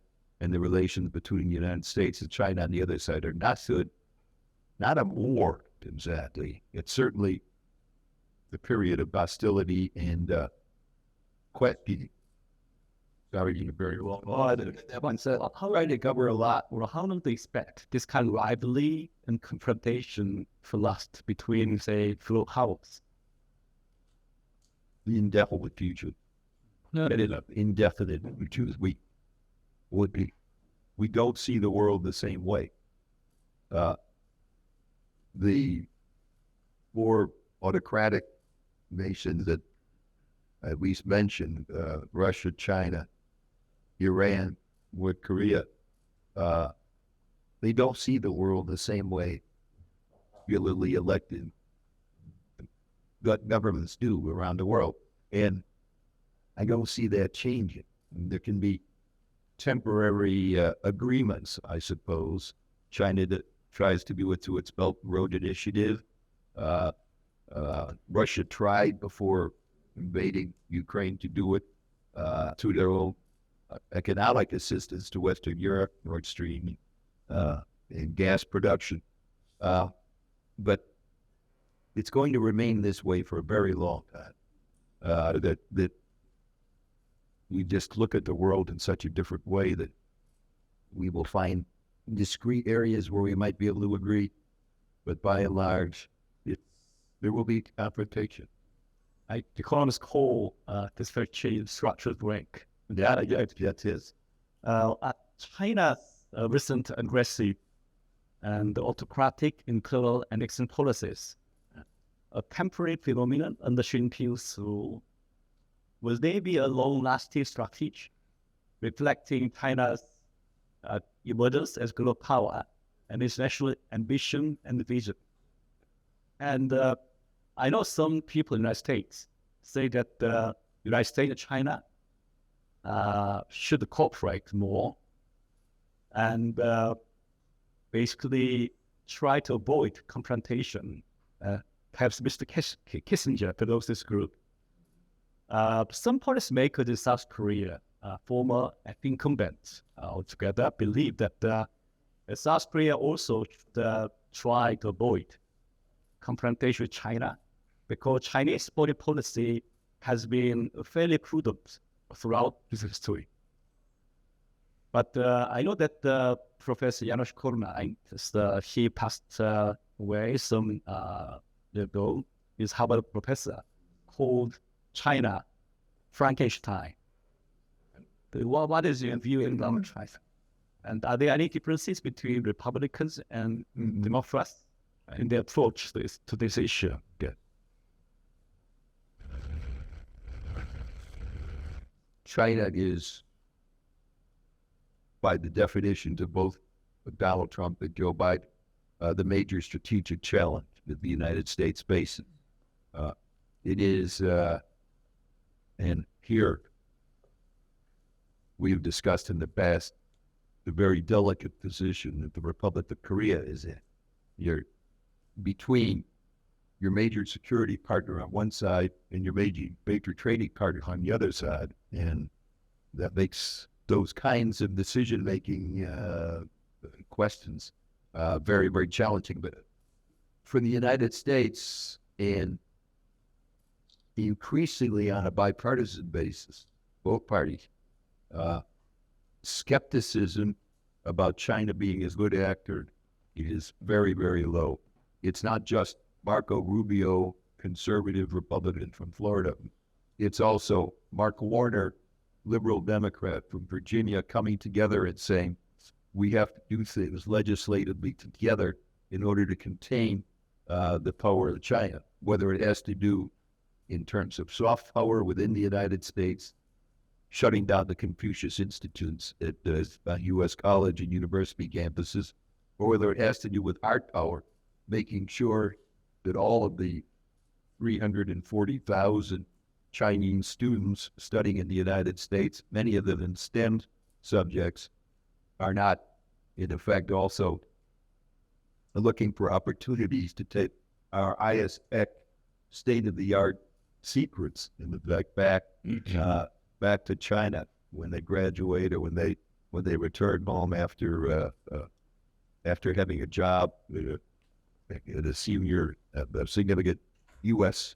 and the relations between the United States and China on the other side are not good. Not a war, exactly. It's certainly the period of hostility and questioning. Sorry, you very well. That one said, how do they cover a lot? Well, how do they expect this kind of rivalry and confrontation to last between, say, two houses? The indefinite future. No. Indefinite future. We don't see the world the same way. The 4 autocratic nations that I at least mentioned, Russia, China, Iran, North Korea, they don't see the world the same way regularly elected governments do around the world. And I don't see that changing. There can be temporary agreements, I suppose. China that tries to do it through its Belt and Road Initiative. Russia tried before invading Ukraine to do it through their own economic assistance to Western Europe, Nord Stream, and gas production. But it's going to remain this way for a very long time. That we just look at the world in such a different way that we will find discrete areas where we might be able to agree, but by and large, there will be confrontation. Economists call this very change structured rank. Yeah, that is. China's recent aggressive and autocratic imperial annexation policies, a temporary phenomenon under Xi Jinping's rule, will they be a long-lasting strategy, reflecting China's emergence as global power and its national ambition and vision? And I know some people in the United States say that the United States and China should cooperate more and basically try to avoid confrontation. Perhaps Mr. Kissinger belongs to this group. some policymakers in South Korea, former incumbents altogether, believe that South Korea also should try to avoid confrontation with China, because Chinese foreign policy has been fairly prudent throughout its history. But I know that Professor Janusz Kornai, he passed away some ago, is Harvard professor, called China Frankenstein. What is your view on China? And are there any differences between Republicans and Democrats in their approach to this issue? Good. China is, by the definitions of both Donald Trump and Joe Biden, the major strategic challenge that the United States faces. It is, and here we've discussed in the past, the very delicate position that the Republic of Korea is in. You're between your major security partner on one side and your major trading partner on the other side, and that makes those kinds of decision-making questions very, very challenging. But for the United States, and increasingly on a bipartisan basis, both parties, skepticism about China being a good actor is very, very low. It's not just Marco Rubio, conservative Republican from Florida. It's also Mark Warner, liberal Democrat from Virginia, coming together and saying, we have to do things legislatively together in order to contain the power of China, whether it has to do in terms of soft power within the United States, shutting down the Confucius Institutes at U.S. college and university campuses, or whether it has to do with hard power, making sure that all of the 340,000 Chinese students studying in the United States, many of them in STEM subjects, are not, in effect, also looking for opportunities to take our ISX state-of-the-art secrets, in effect, back to China when they graduate or when they return home after having a job at a significant U.S.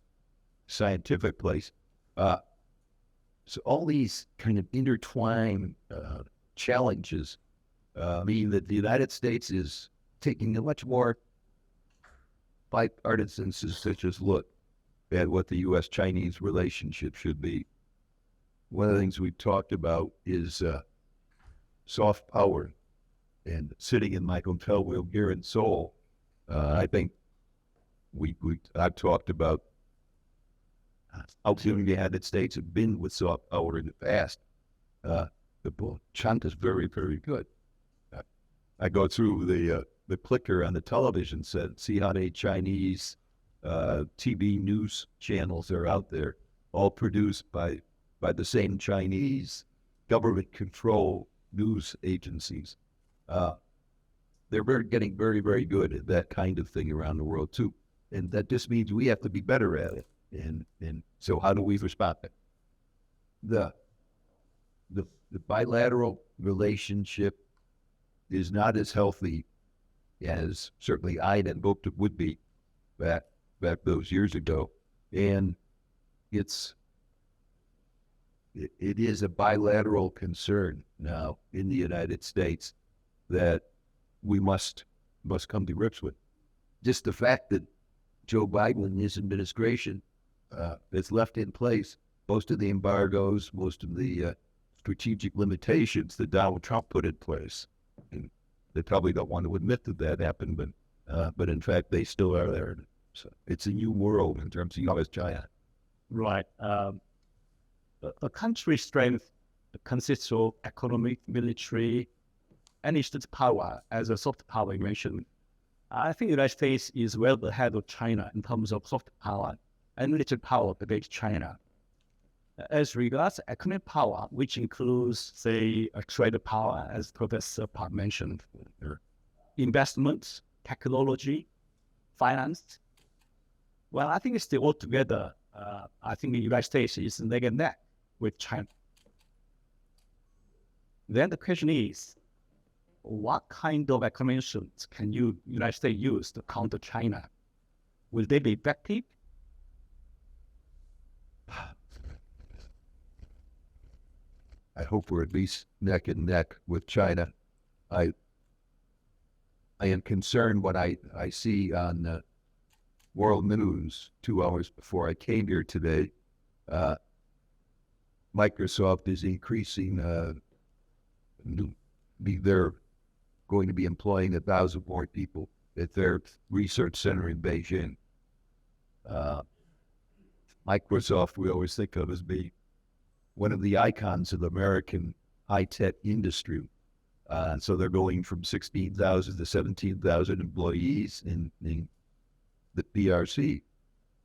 scientific place. So all these kind of intertwined challenges mean that the United States is taking a much more bipartisan such as look at what the U.S.-Chinese relationship should be. One of the things we've talked about is soft power. And sitting in my hotel room here in Seoul, I think I've talked about how the United States have been with soft power in the past. China's very, very good. I go through the clicker on the television set, see how many Chinese TV news channels are out there, all produced by the same Chinese government-controlled news agencies. They're getting very, very good at that kind of thing around the world too, and that just means we have to be better at it. And so, how do we respond? The bilateral relationship is not as healthy as certainly I had hoped it would be back those years ago, and it is a bilateral concern now in the United States that we must come to grips with. Just the fact that Joe Biden and his administration has left in place most of the embargoes, most of the strategic limitations that Donald Trump put in place. And they probably don't want to admit that happened, but in fact they still are there. So it's a new world in terms of U.S.-China. Right. A country's strength consists of economic, military, and its power as a soft power you mentioned. I think the United States is well ahead of China in terms of soft power and military power against China. As regards economic power, which includes, say, a trade power, as Professor Park mentioned, investments, technology, finance, well, I think it's still altogether I think the United States is neck and neck with China. Then the question is, what kind of acclamations can United States use to counter China? Will they be effective? I hope we're at least neck and neck with China. I am concerned when I see on the world news 2 hours before I came here today, Microsoft is increasing, they're going to be employing 1,000 more people at their research center in Beijing. Microsoft, we always think of as being one of the icons of the American high-tech industry. So they're going from 16,000 to 17,000 employees in the PRC.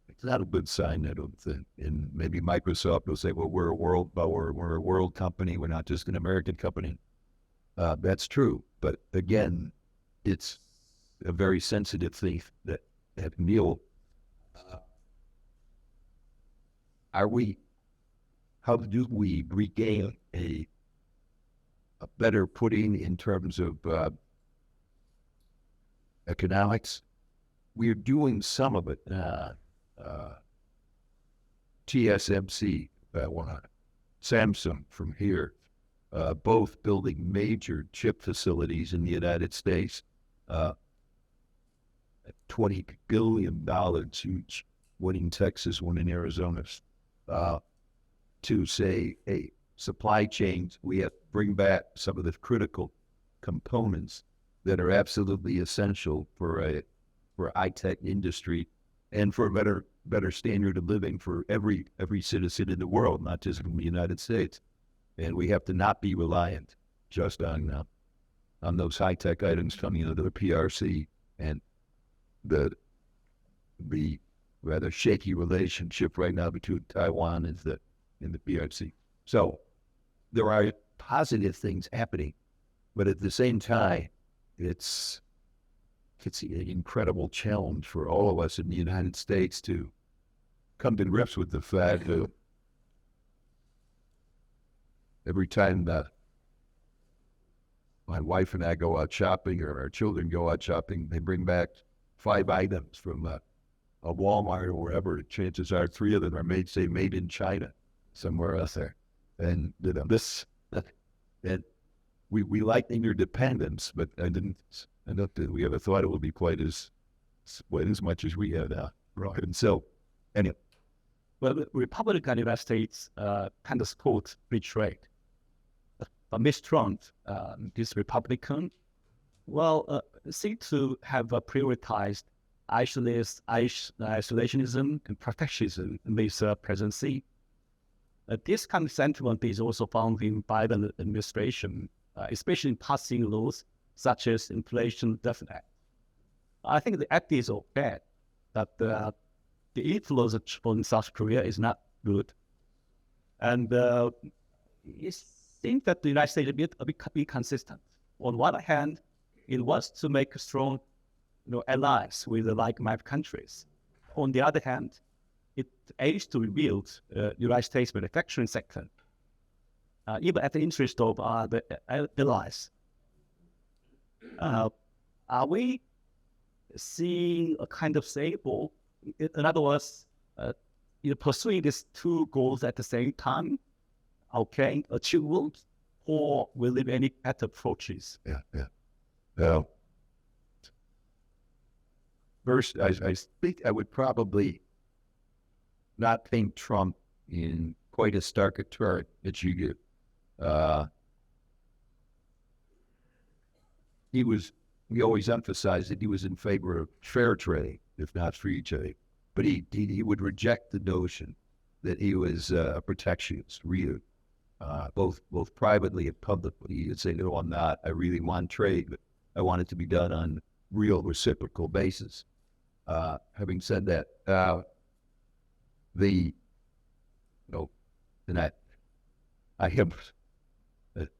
It's not a good sign, I don't think. And maybe Microsoft will say, well, we're a world power, we're a world company, we're not just an American company. That's true. But again, it's a very sensitive thing that Neil, how do we regain a better footing in terms of economics? We're doing some of it. TSMC, Samsung from here, both building major chip facilities in the United States, $20 billion each, one in Texas, one in Arizona, to say, hey, supply chains, we have to bring back some of the critical components that are absolutely essential for high-tech industry and for a better standard of living for every citizen in the world, not just in the United States. And we have to not be reliant just on those high-tech items coming out of the PRC and the rather shaky relationship right now between Taiwan and the PRC. So there are positive things happening, but at the same time, it's an incredible challenge for all of us in the United States to come to grips with the fact that every time that my wife and I go out shopping or our children go out shopping, they bring back 5 items from a Walmart or wherever. Chances are 3 of them are made in China, somewhere else there. And and we like interdependence, but I don't think we ever thought it would be quite as much as we have now. Right. And so, anyway. Well, the Republican United States kind of support free trade. But Mr. Trump, this Republican, seem to have prioritized isolationism and protectionism in this presidency. This kind of sentiment is also found in Biden administration, especially in passing laws such as Inflation Deficit Act. I think the act is okay, but the influence on South Korea is not good. And it seems that the United States be consistent. On one hand, it wants to make strong allies with the like-minded countries. On the other hand, it aims to rebuild United States manufacturing sector, even at the interest of the allies. Are we seeing a kind of stable, in other words, pursuing these 2 goals at the same time, achievable, or will there be any better approaches? Yeah. First, I think I would probably not paint Trump in quite as stark a term as you do. We always emphasized that he was in favor of fair trade, if not free trade. But he would reject the notion that he was a protectionist, really, both privately and publicly. He would say, no, I'm not. I really want trade, but I want it to be done on real reciprocal basis. Having said that, I have,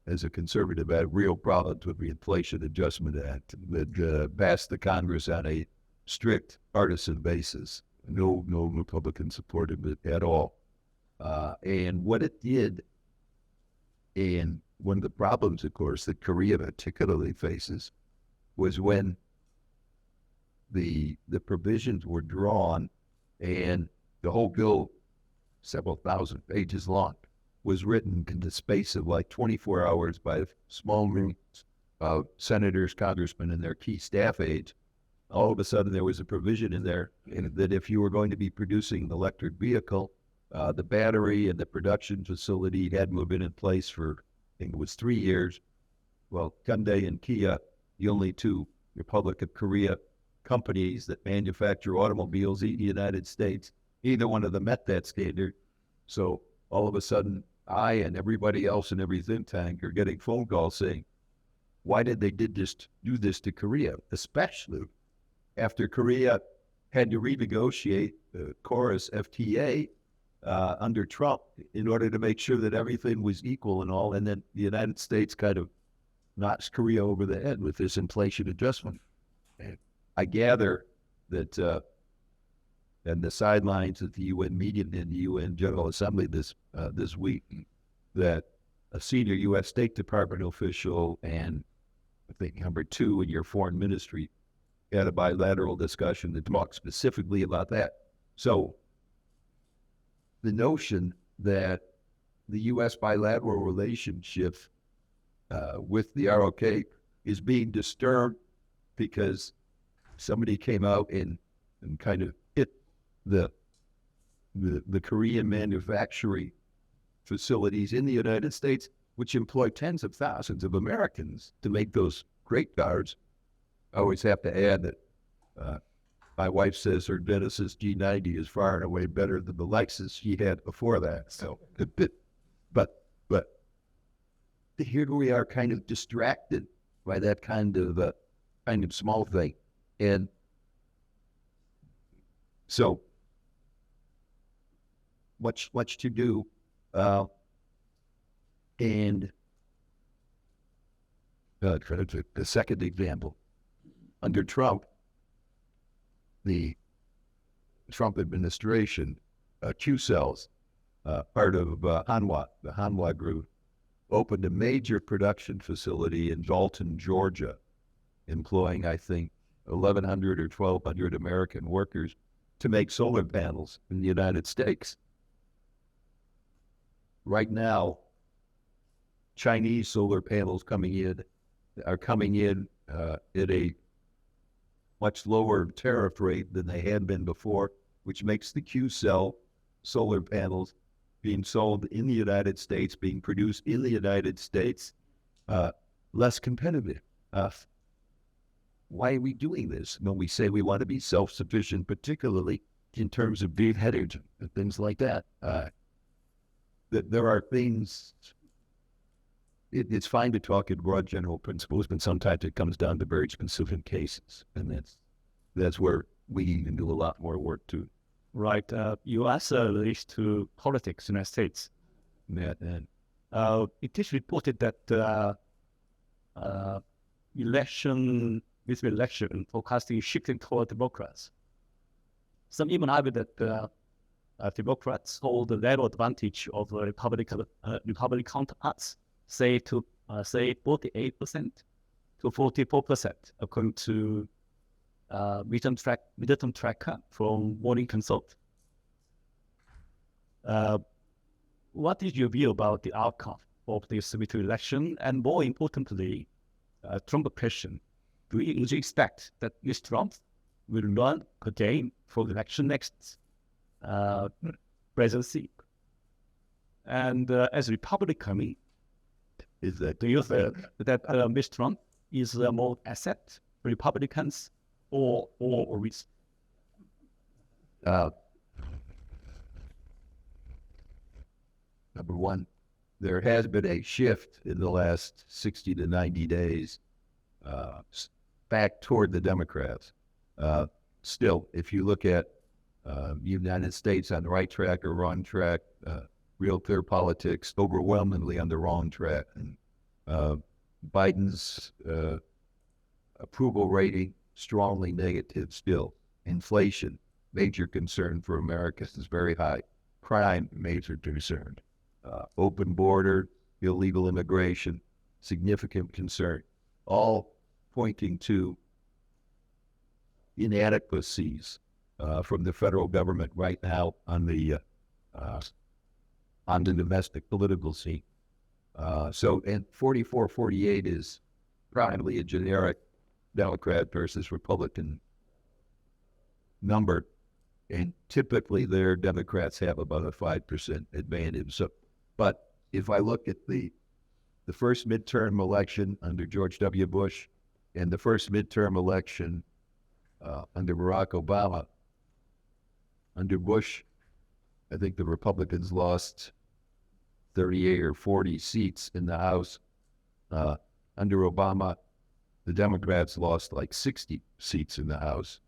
as a conservative, had real problems with the Inflation Adjustment Act that passed the Congress on a strict partisan basis. No Republicans supported it at all. And what it did, and one of the problems, of course, that Korea particularly faces, was when the provisions were drawn, and the whole bill, several thousand pages long, was written in the space of like 24 hours by small groups of senators, congressmen, and their key staff aides. All of a sudden, there was a provision in there that if you were going to be producing an electric vehicle, the battery and the production facility had to have been in place for, I think it was 3 years. Well, Hyundai and Kia, the only two Republic of Korea companies that manufacture automobiles in the United States, either one of them met that standard. So all of a sudden, I and everybody else in every think tank are getting phone calls saying, why did they do this to Korea, especially after Korea had to renegotiate the Chorus FTA under Trump in order to make sure that everything was equal and all, and then the United States kind of knocks Korea over the head with this inflation adjustment. And I gather that and the sidelines at the UN meeting in the UN General Assembly this week, that a senior U.S. State Department official and I think number 2 in your foreign ministry had a bilateral discussion that talked specifically about that. So the notion that the U.S. bilateral relationship with the ROK is being disturbed because somebody came out and kind of hit the Korean manufacturing facilities in the United States, which employ tens of thousands of Americans to make those great cars. I always have to add that my wife says her Genesis G90 is far and away better than the Lexus she had before that. So, but here we are, kind of distracted by that kind of small thing, and so much to do, and the second example, under Trump, the Trump administration, Q-Cells, part of Hanwha, the Hanwha Group, opened a major production facility in Dalton, Georgia, employing, I think, 1,100 or 1,200 American workers to make solar panels in the United States. Right now, Chinese solar panels are coming in at a much lower tariff rate than they had been before, which makes the Q-cell solar panels being sold in the United States, being produced in the United States, less competitive. Why are we doing this when we say we want to be self-sufficient, particularly in terms of beef headage and things like that? That there are things, it's fine to talk in broad general principles, but sometimes it comes down to very specific cases, and that's where we need to do a lot more work too. Right. You also relates to politics in the United States. Yeah, and It is reported that this election forecasting shifting toward Democrats. Some even argue that Democrats hold a narrow advantage of Republican counterparts, say 48% to 44%, according to midterm tracker from Morning Consult. What is your view about the outcome of this midterm election, and more importantly, Trump question? Do you expect that Mr. Trump will run again for the election next presidency? And as a Republican, do you think that Mr. Trump is more asset for Republicans or risk? Number one, there has been a shift in the last 60 to 90 days back toward the Democrats. Still, if you look at the United States on the right track or wrong track, real clear politics, overwhelmingly on the wrong track. And Biden's approval rating, strongly negative still. Inflation, major concern for Americans is very high. Crime, major concern. Open border, illegal immigration, significant concern. All pointing to inadequacies from the federal government right now on the domestic political scene. And 44-48 is probably a generic Democrat versus Republican number, and typically their Democrats have about a 5% advantage. So, but if I look at the first midterm election under George W. Bush and the first midterm election under Barack Obama, under Bush, I think the Republicans lost 38 or 40 seats in the House. Under Obama, the Democrats lost like 60 seats in the House.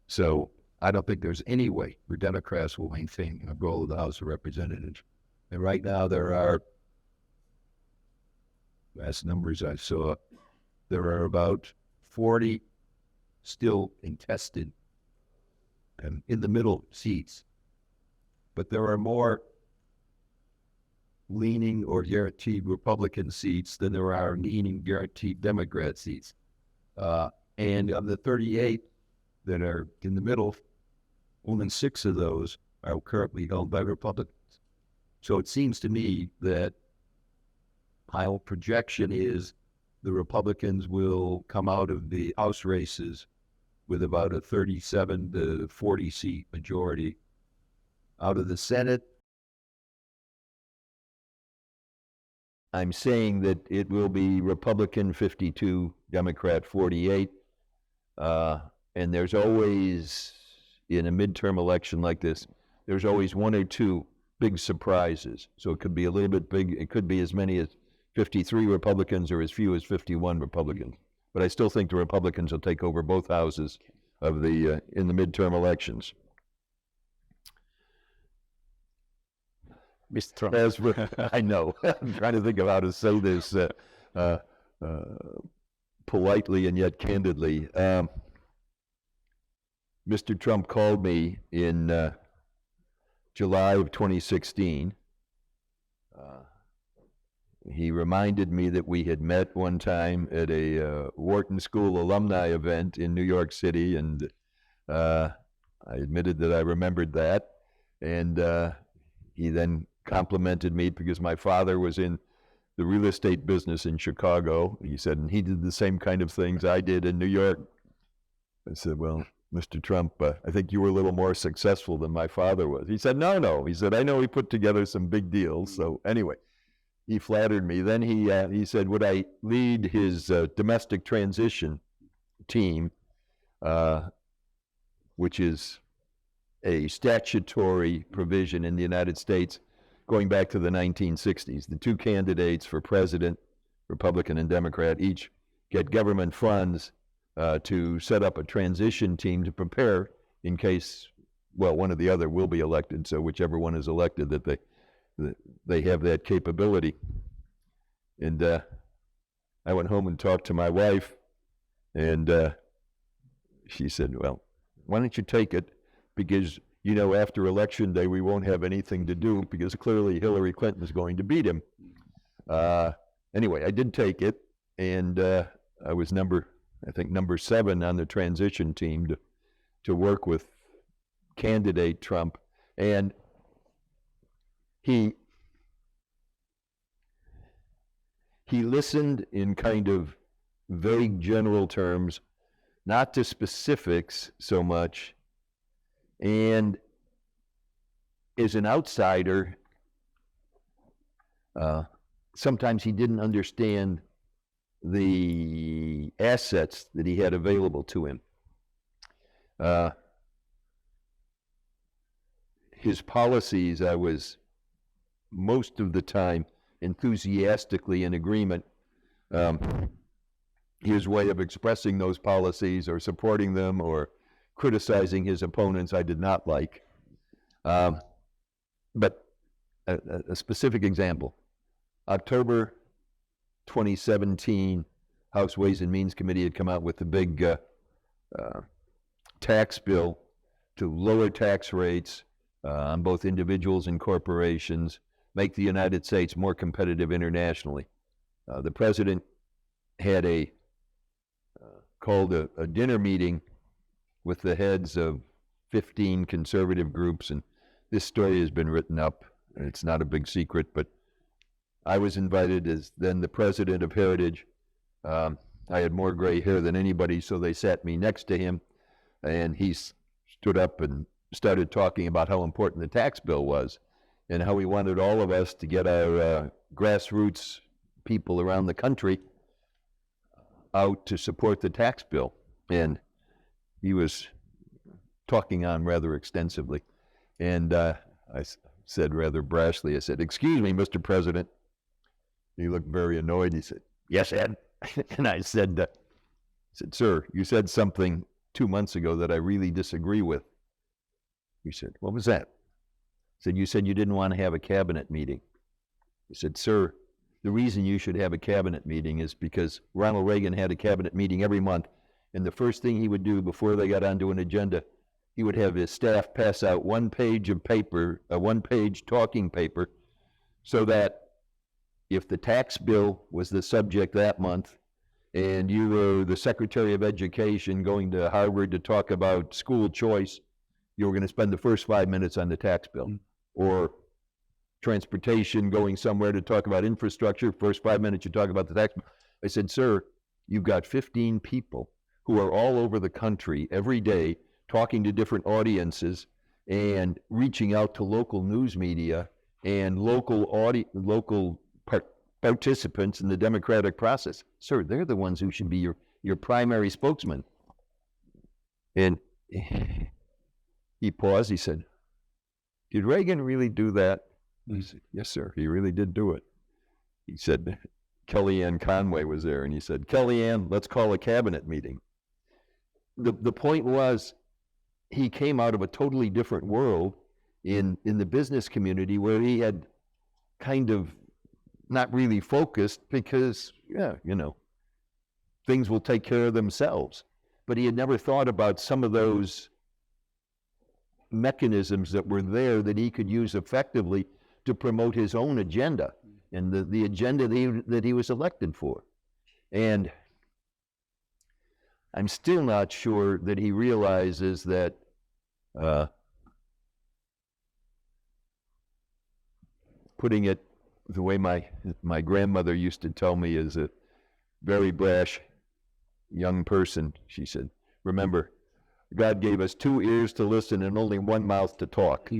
So I don't think there's any way the Democrats will maintain control of the House of Representatives. And right now there are, last numbers I saw, there are about 40 still contested and in the middle seats. But there are more leaning or guaranteed Republican seats than there are leaning guaranteed Democrat seats. And of the 38 that are in the middle, only 6 of those are currently held by Republicans. So it seems to me that my projection is the Republicans will come out of the House races with about a 37 to 40 seat majority. Out of the Senate, I'm saying that it will be Republican 52, Democrat 48. And there's always, in a midterm election like this, there's always 1 or 2 big surprises. So it could be a little bit big. It could be as many as 53 Republicans or as few as 51 Republicans. But I still think the Republicans will take over both houses of the in the midterm elections. Mr. Trump. I know. I'm trying to think of how to say this politely and yet candidly. Mr. Trump called me in July of 2016. He reminded me that we had met one time at a Wharton School alumni event in New York City, and I admitted that I remembered that. And he then complimented me because my father was in the real estate business in Chicago. He said, and he did the same kind of things I did in New York. I said, well, Mr. Trump, I think you were a little more successful than my father was. He said, no. He said, I know he put together some big deals. So anyway, he flattered me. Then he said, would I lead his domestic transition team, which is a statutory provision in the United States going back to the 1960s. The 2 candidates for president, Republican and Democrat, each get government funds to set up a transition team to prepare in case, well, one or the other will be elected. So whichever one is elected, that they have that capability. And I went home and talked to my wife, and she said, well, why don't you take it? Because, you know, after Election Day, we won't have anything to do because clearly Hillary Clinton is going to beat him. Anyway, I did take it, and I was number 7 on the transition team to work with candidate Trump. And he listened in kind of vague general terms, not to specifics so much. And as an outsider, sometimes he didn't understand the assets that he had available to him. His policies, I was most of the time enthusiastically in agreement. His way of expressing those policies or supporting them or criticizing his opponents, I did not like. But a specific example, October 2017, House Ways and Means Committee had come out with the big tax bill to lower tax rates on both individuals and corporations, make the United States more competitive internationally. The president had called a dinner meeting with the heads of 15 conservative groups, and this story has been written up, and it's not a big secret, but I was invited as then the president of Heritage. I had more gray hair than anybody, so they sat me next to him, and he stood up and started talking about how important the tax bill was and how he wanted all of us to get our grassroots people around the country out to support the tax bill. And he was talking on rather extensively. And I said rather brashly, I said, "Excuse me, Mr. President." He looked very annoyed. He said, "Yes, Ed." And I said, "Sir, you said something 2 months ago that I really disagree with." He said, "What was that?" I said, "You said you didn't want to have a cabinet meeting." He said, "Sir, the reason you should have a cabinet meeting is because Ronald Reagan had a cabinet meeting every month, and the first thing he would do before they got onto an agenda, he would have his staff pass out 1 page of paper, a 1-page talking paper, so that if the tax bill was the subject that month, and you were the Secretary of Education going to Harvard to talk about school choice, you were going to spend the first 5 minutes on the tax bill. Or transportation, going somewhere to talk about infrastructure, first 5 minutes you talk about the tax bill." I said, "Sir, you've got 15 people who are all over the country every day talking to different audiences and reaching out to local news media and local participants in the democratic process. Sir, they're the ones who should be your primary spokesman." And he paused. He said, "Did Reagan really do that?" I said, "Yes, sir, he really did do it." He said, Kellyanne Conway was there, and he said, "Kellyanne, let's call a cabinet meeting." The point was, he came out of a totally different world in the business community where he had kind of not really focused because, things will take care of themselves. But he had never thought about some of those mechanisms that were there that he could use effectively to promote his own agenda and the agenda that he was elected for. And I'm still not sure that he realizes that putting it the way my grandmother used to tell me as a very brash young person, she said, "Remember, God gave us 2 ears to listen and only 1 mouth to talk."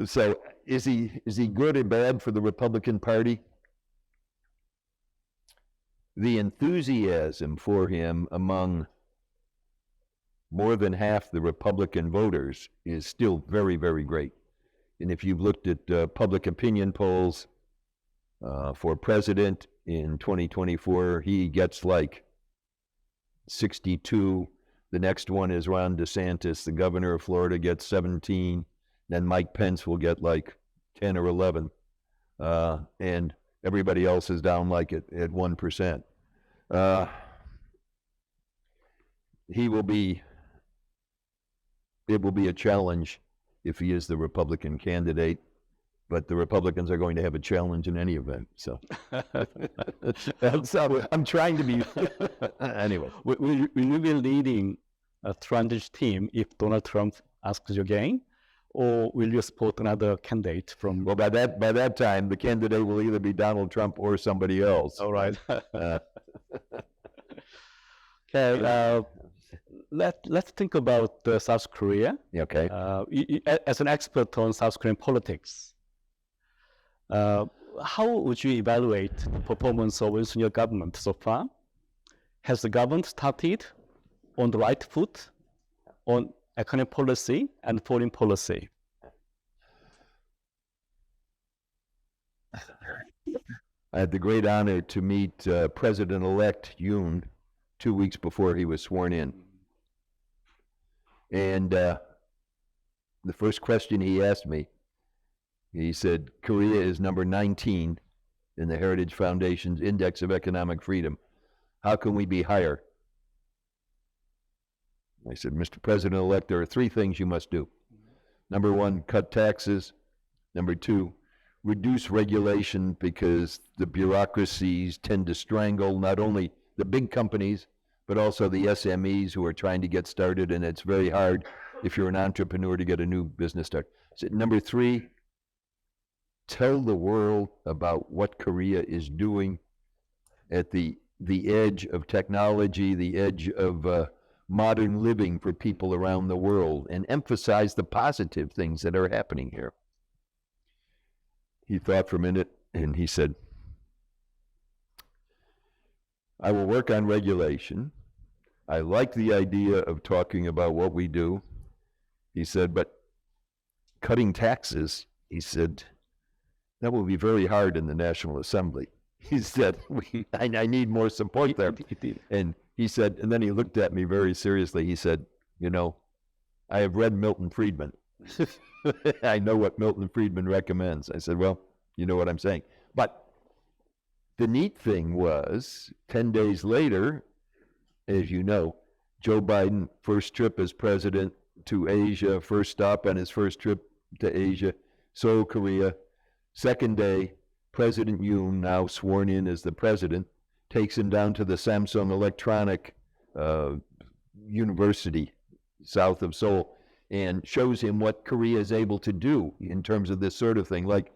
So is he good or bad for the Republican Party? The enthusiasm for him among more than half the Republican voters is still very, very great. And if you've looked at public opinion polls for president in 2024, he gets like 62. The next one is Ron DeSantis, the governor of Florida, gets 17. Then Mike Pence will get like 10 or 11. And everybody else is down like at 1%. It will be a challenge if he is the Republican candidate, but the Republicans are going to have a challenge in any event. So, I'm trying to be, anyway. Will you be leading a transition team if Donald Trump asks you again? Or will you support another candidate from? Well, by that time, the candidate will either be Donald Trump or somebody else. All right. Okay. Let's think about South Korea. Okay. As an expert on South Korean politics, how would you evaluate the performance of Yoon government so far? Has the government started on the right foot on economic policy and foreign policy? I had the great honor to meet President-elect Yoon 2 weeks before he was sworn in. And the first question he asked me, he said, "Korea is number 19 in the Heritage Foundation's Index of Economic Freedom. How can we be higher?" I said, Mr. President-elect, there are three things you must do. Number one, cut taxes. Number two, reduce regulation because the bureaucracies tend to strangle not only the big companies, but also the SMEs who are trying to get started, and it's very hard if you're an entrepreneur to get a new business started. I said, number three, tell the world about what Korea is doing at the edge of technology, the edge of modern living for people around the world, and emphasize the positive things that are happening here. He thought for a minute, and he said, I will work on regulation. I like the idea of talking about what we do. He said, but cutting taxes, he said, that will be very hard in the National Assembly. He said, I need more support there. And he said, and then he looked at me very seriously. He said, you know, I have read Milton Friedman. I know what Milton Friedman recommends. I said, well, you know what I'm saying. But the neat thing was, 10 days later, as you know, Joe Biden, first trip as president to Asia, first stop on his first trip to Asia, Seoul, Korea. Second day, President Yoon, now sworn in as the president, takes him down to the Samsung Electronic University south of Seoul and shows him what Korea is able to do in terms of this sort of thing, like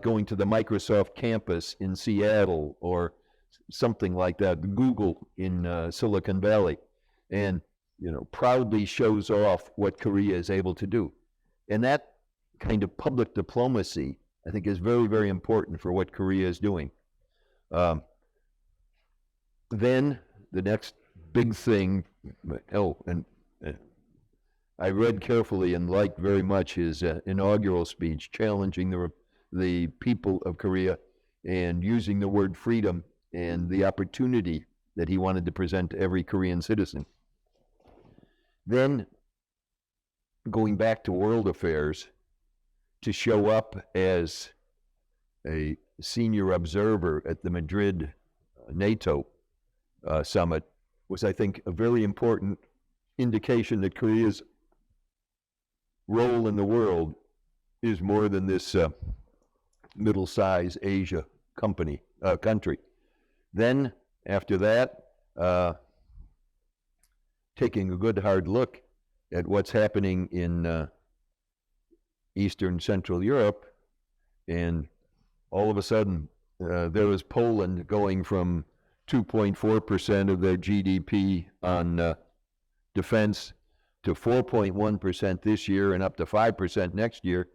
going to the Microsoft campus in Seattle or something like that, Google in Silicon Valley, and proudly shows off what Korea is able to do. And that kind of public diplomacy, I think, is very, very important for what Korea is doing. Then the next big thing, I read carefully and liked very much his inaugural speech, challenging the people of Korea and using the word freedom and the opportunity that he wanted to present to every Korean citizen. Then going back to world affairs, to show up as a senior observer at the Madrid NATO summit was, I think, a very important indication that Korea's role in the world is more than this middle-sized Asia country. Then, after that, taking a good hard look at what's happening in Eastern Central Europe, and all of a sudden there was Poland going from 2.4% of their GDP on defense to 4.1% this year and up to 5% next year.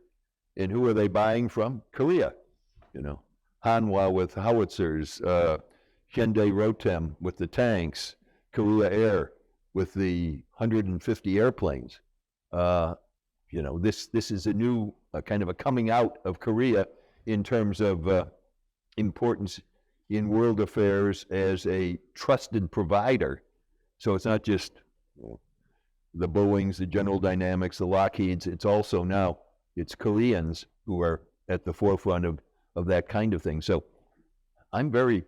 And who are they buying from? Korea. Hanwha with howitzers, Hyundai Rotem with the tanks, Korea Air with the 150 airplanes. This is a new kind of a coming out of Korea in terms of importance in world affairs as a trusted provider. So it's not just the Boeings, the General Dynamics, the Lockheeds. It's also now it's Koreans who are at the forefront of that kind of thing. So I'm very,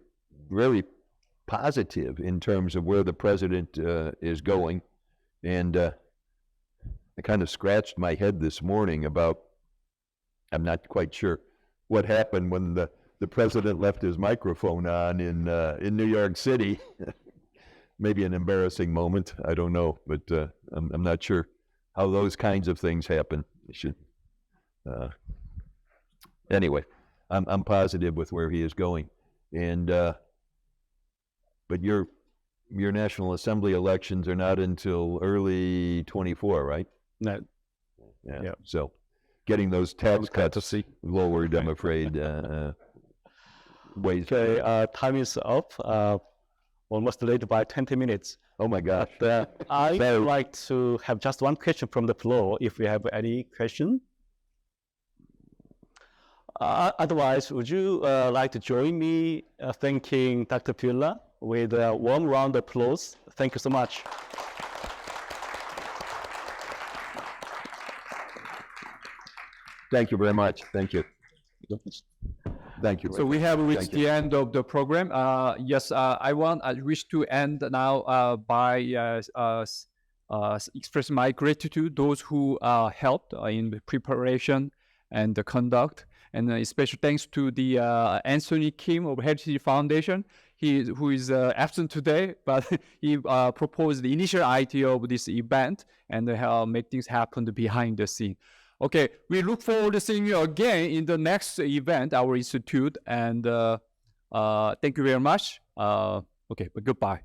very positive in terms of where the president is going. And I kind of scratched my head this morning about, I'm not quite sure what happened when the president left his microphone on in New York City. Maybe an embarrassing moment, I don't know, but I'm not sure how those kinds of things happen. Anyway, I'm positive with where he is going, and but your National Assembly elections are not until early 24, right? No. Yeah. So getting those tax cuts lowered, I'm afraid. Ways. Okay, time is up. Almost late by 20 minutes. Oh my gosh. I'd like to have just one question from the floor, if we have any question. Otherwise, would you like to join me thanking Dr. Feulner with a warm round of applause? Thank you so much. Thank you very much. Thank you. Thank you. So we have reached the end of the program. Yes, I wish to end now by express my gratitude to those who helped in the preparation and the conduct. And special thanks to the Anthony Kim of Heritage Foundation, who is absent today, but he proposed the initial idea of this event and make things happen behind the scene. Okay, we look forward to seeing you again in the next event, our institute, and thank you very much. Okay, but goodbye.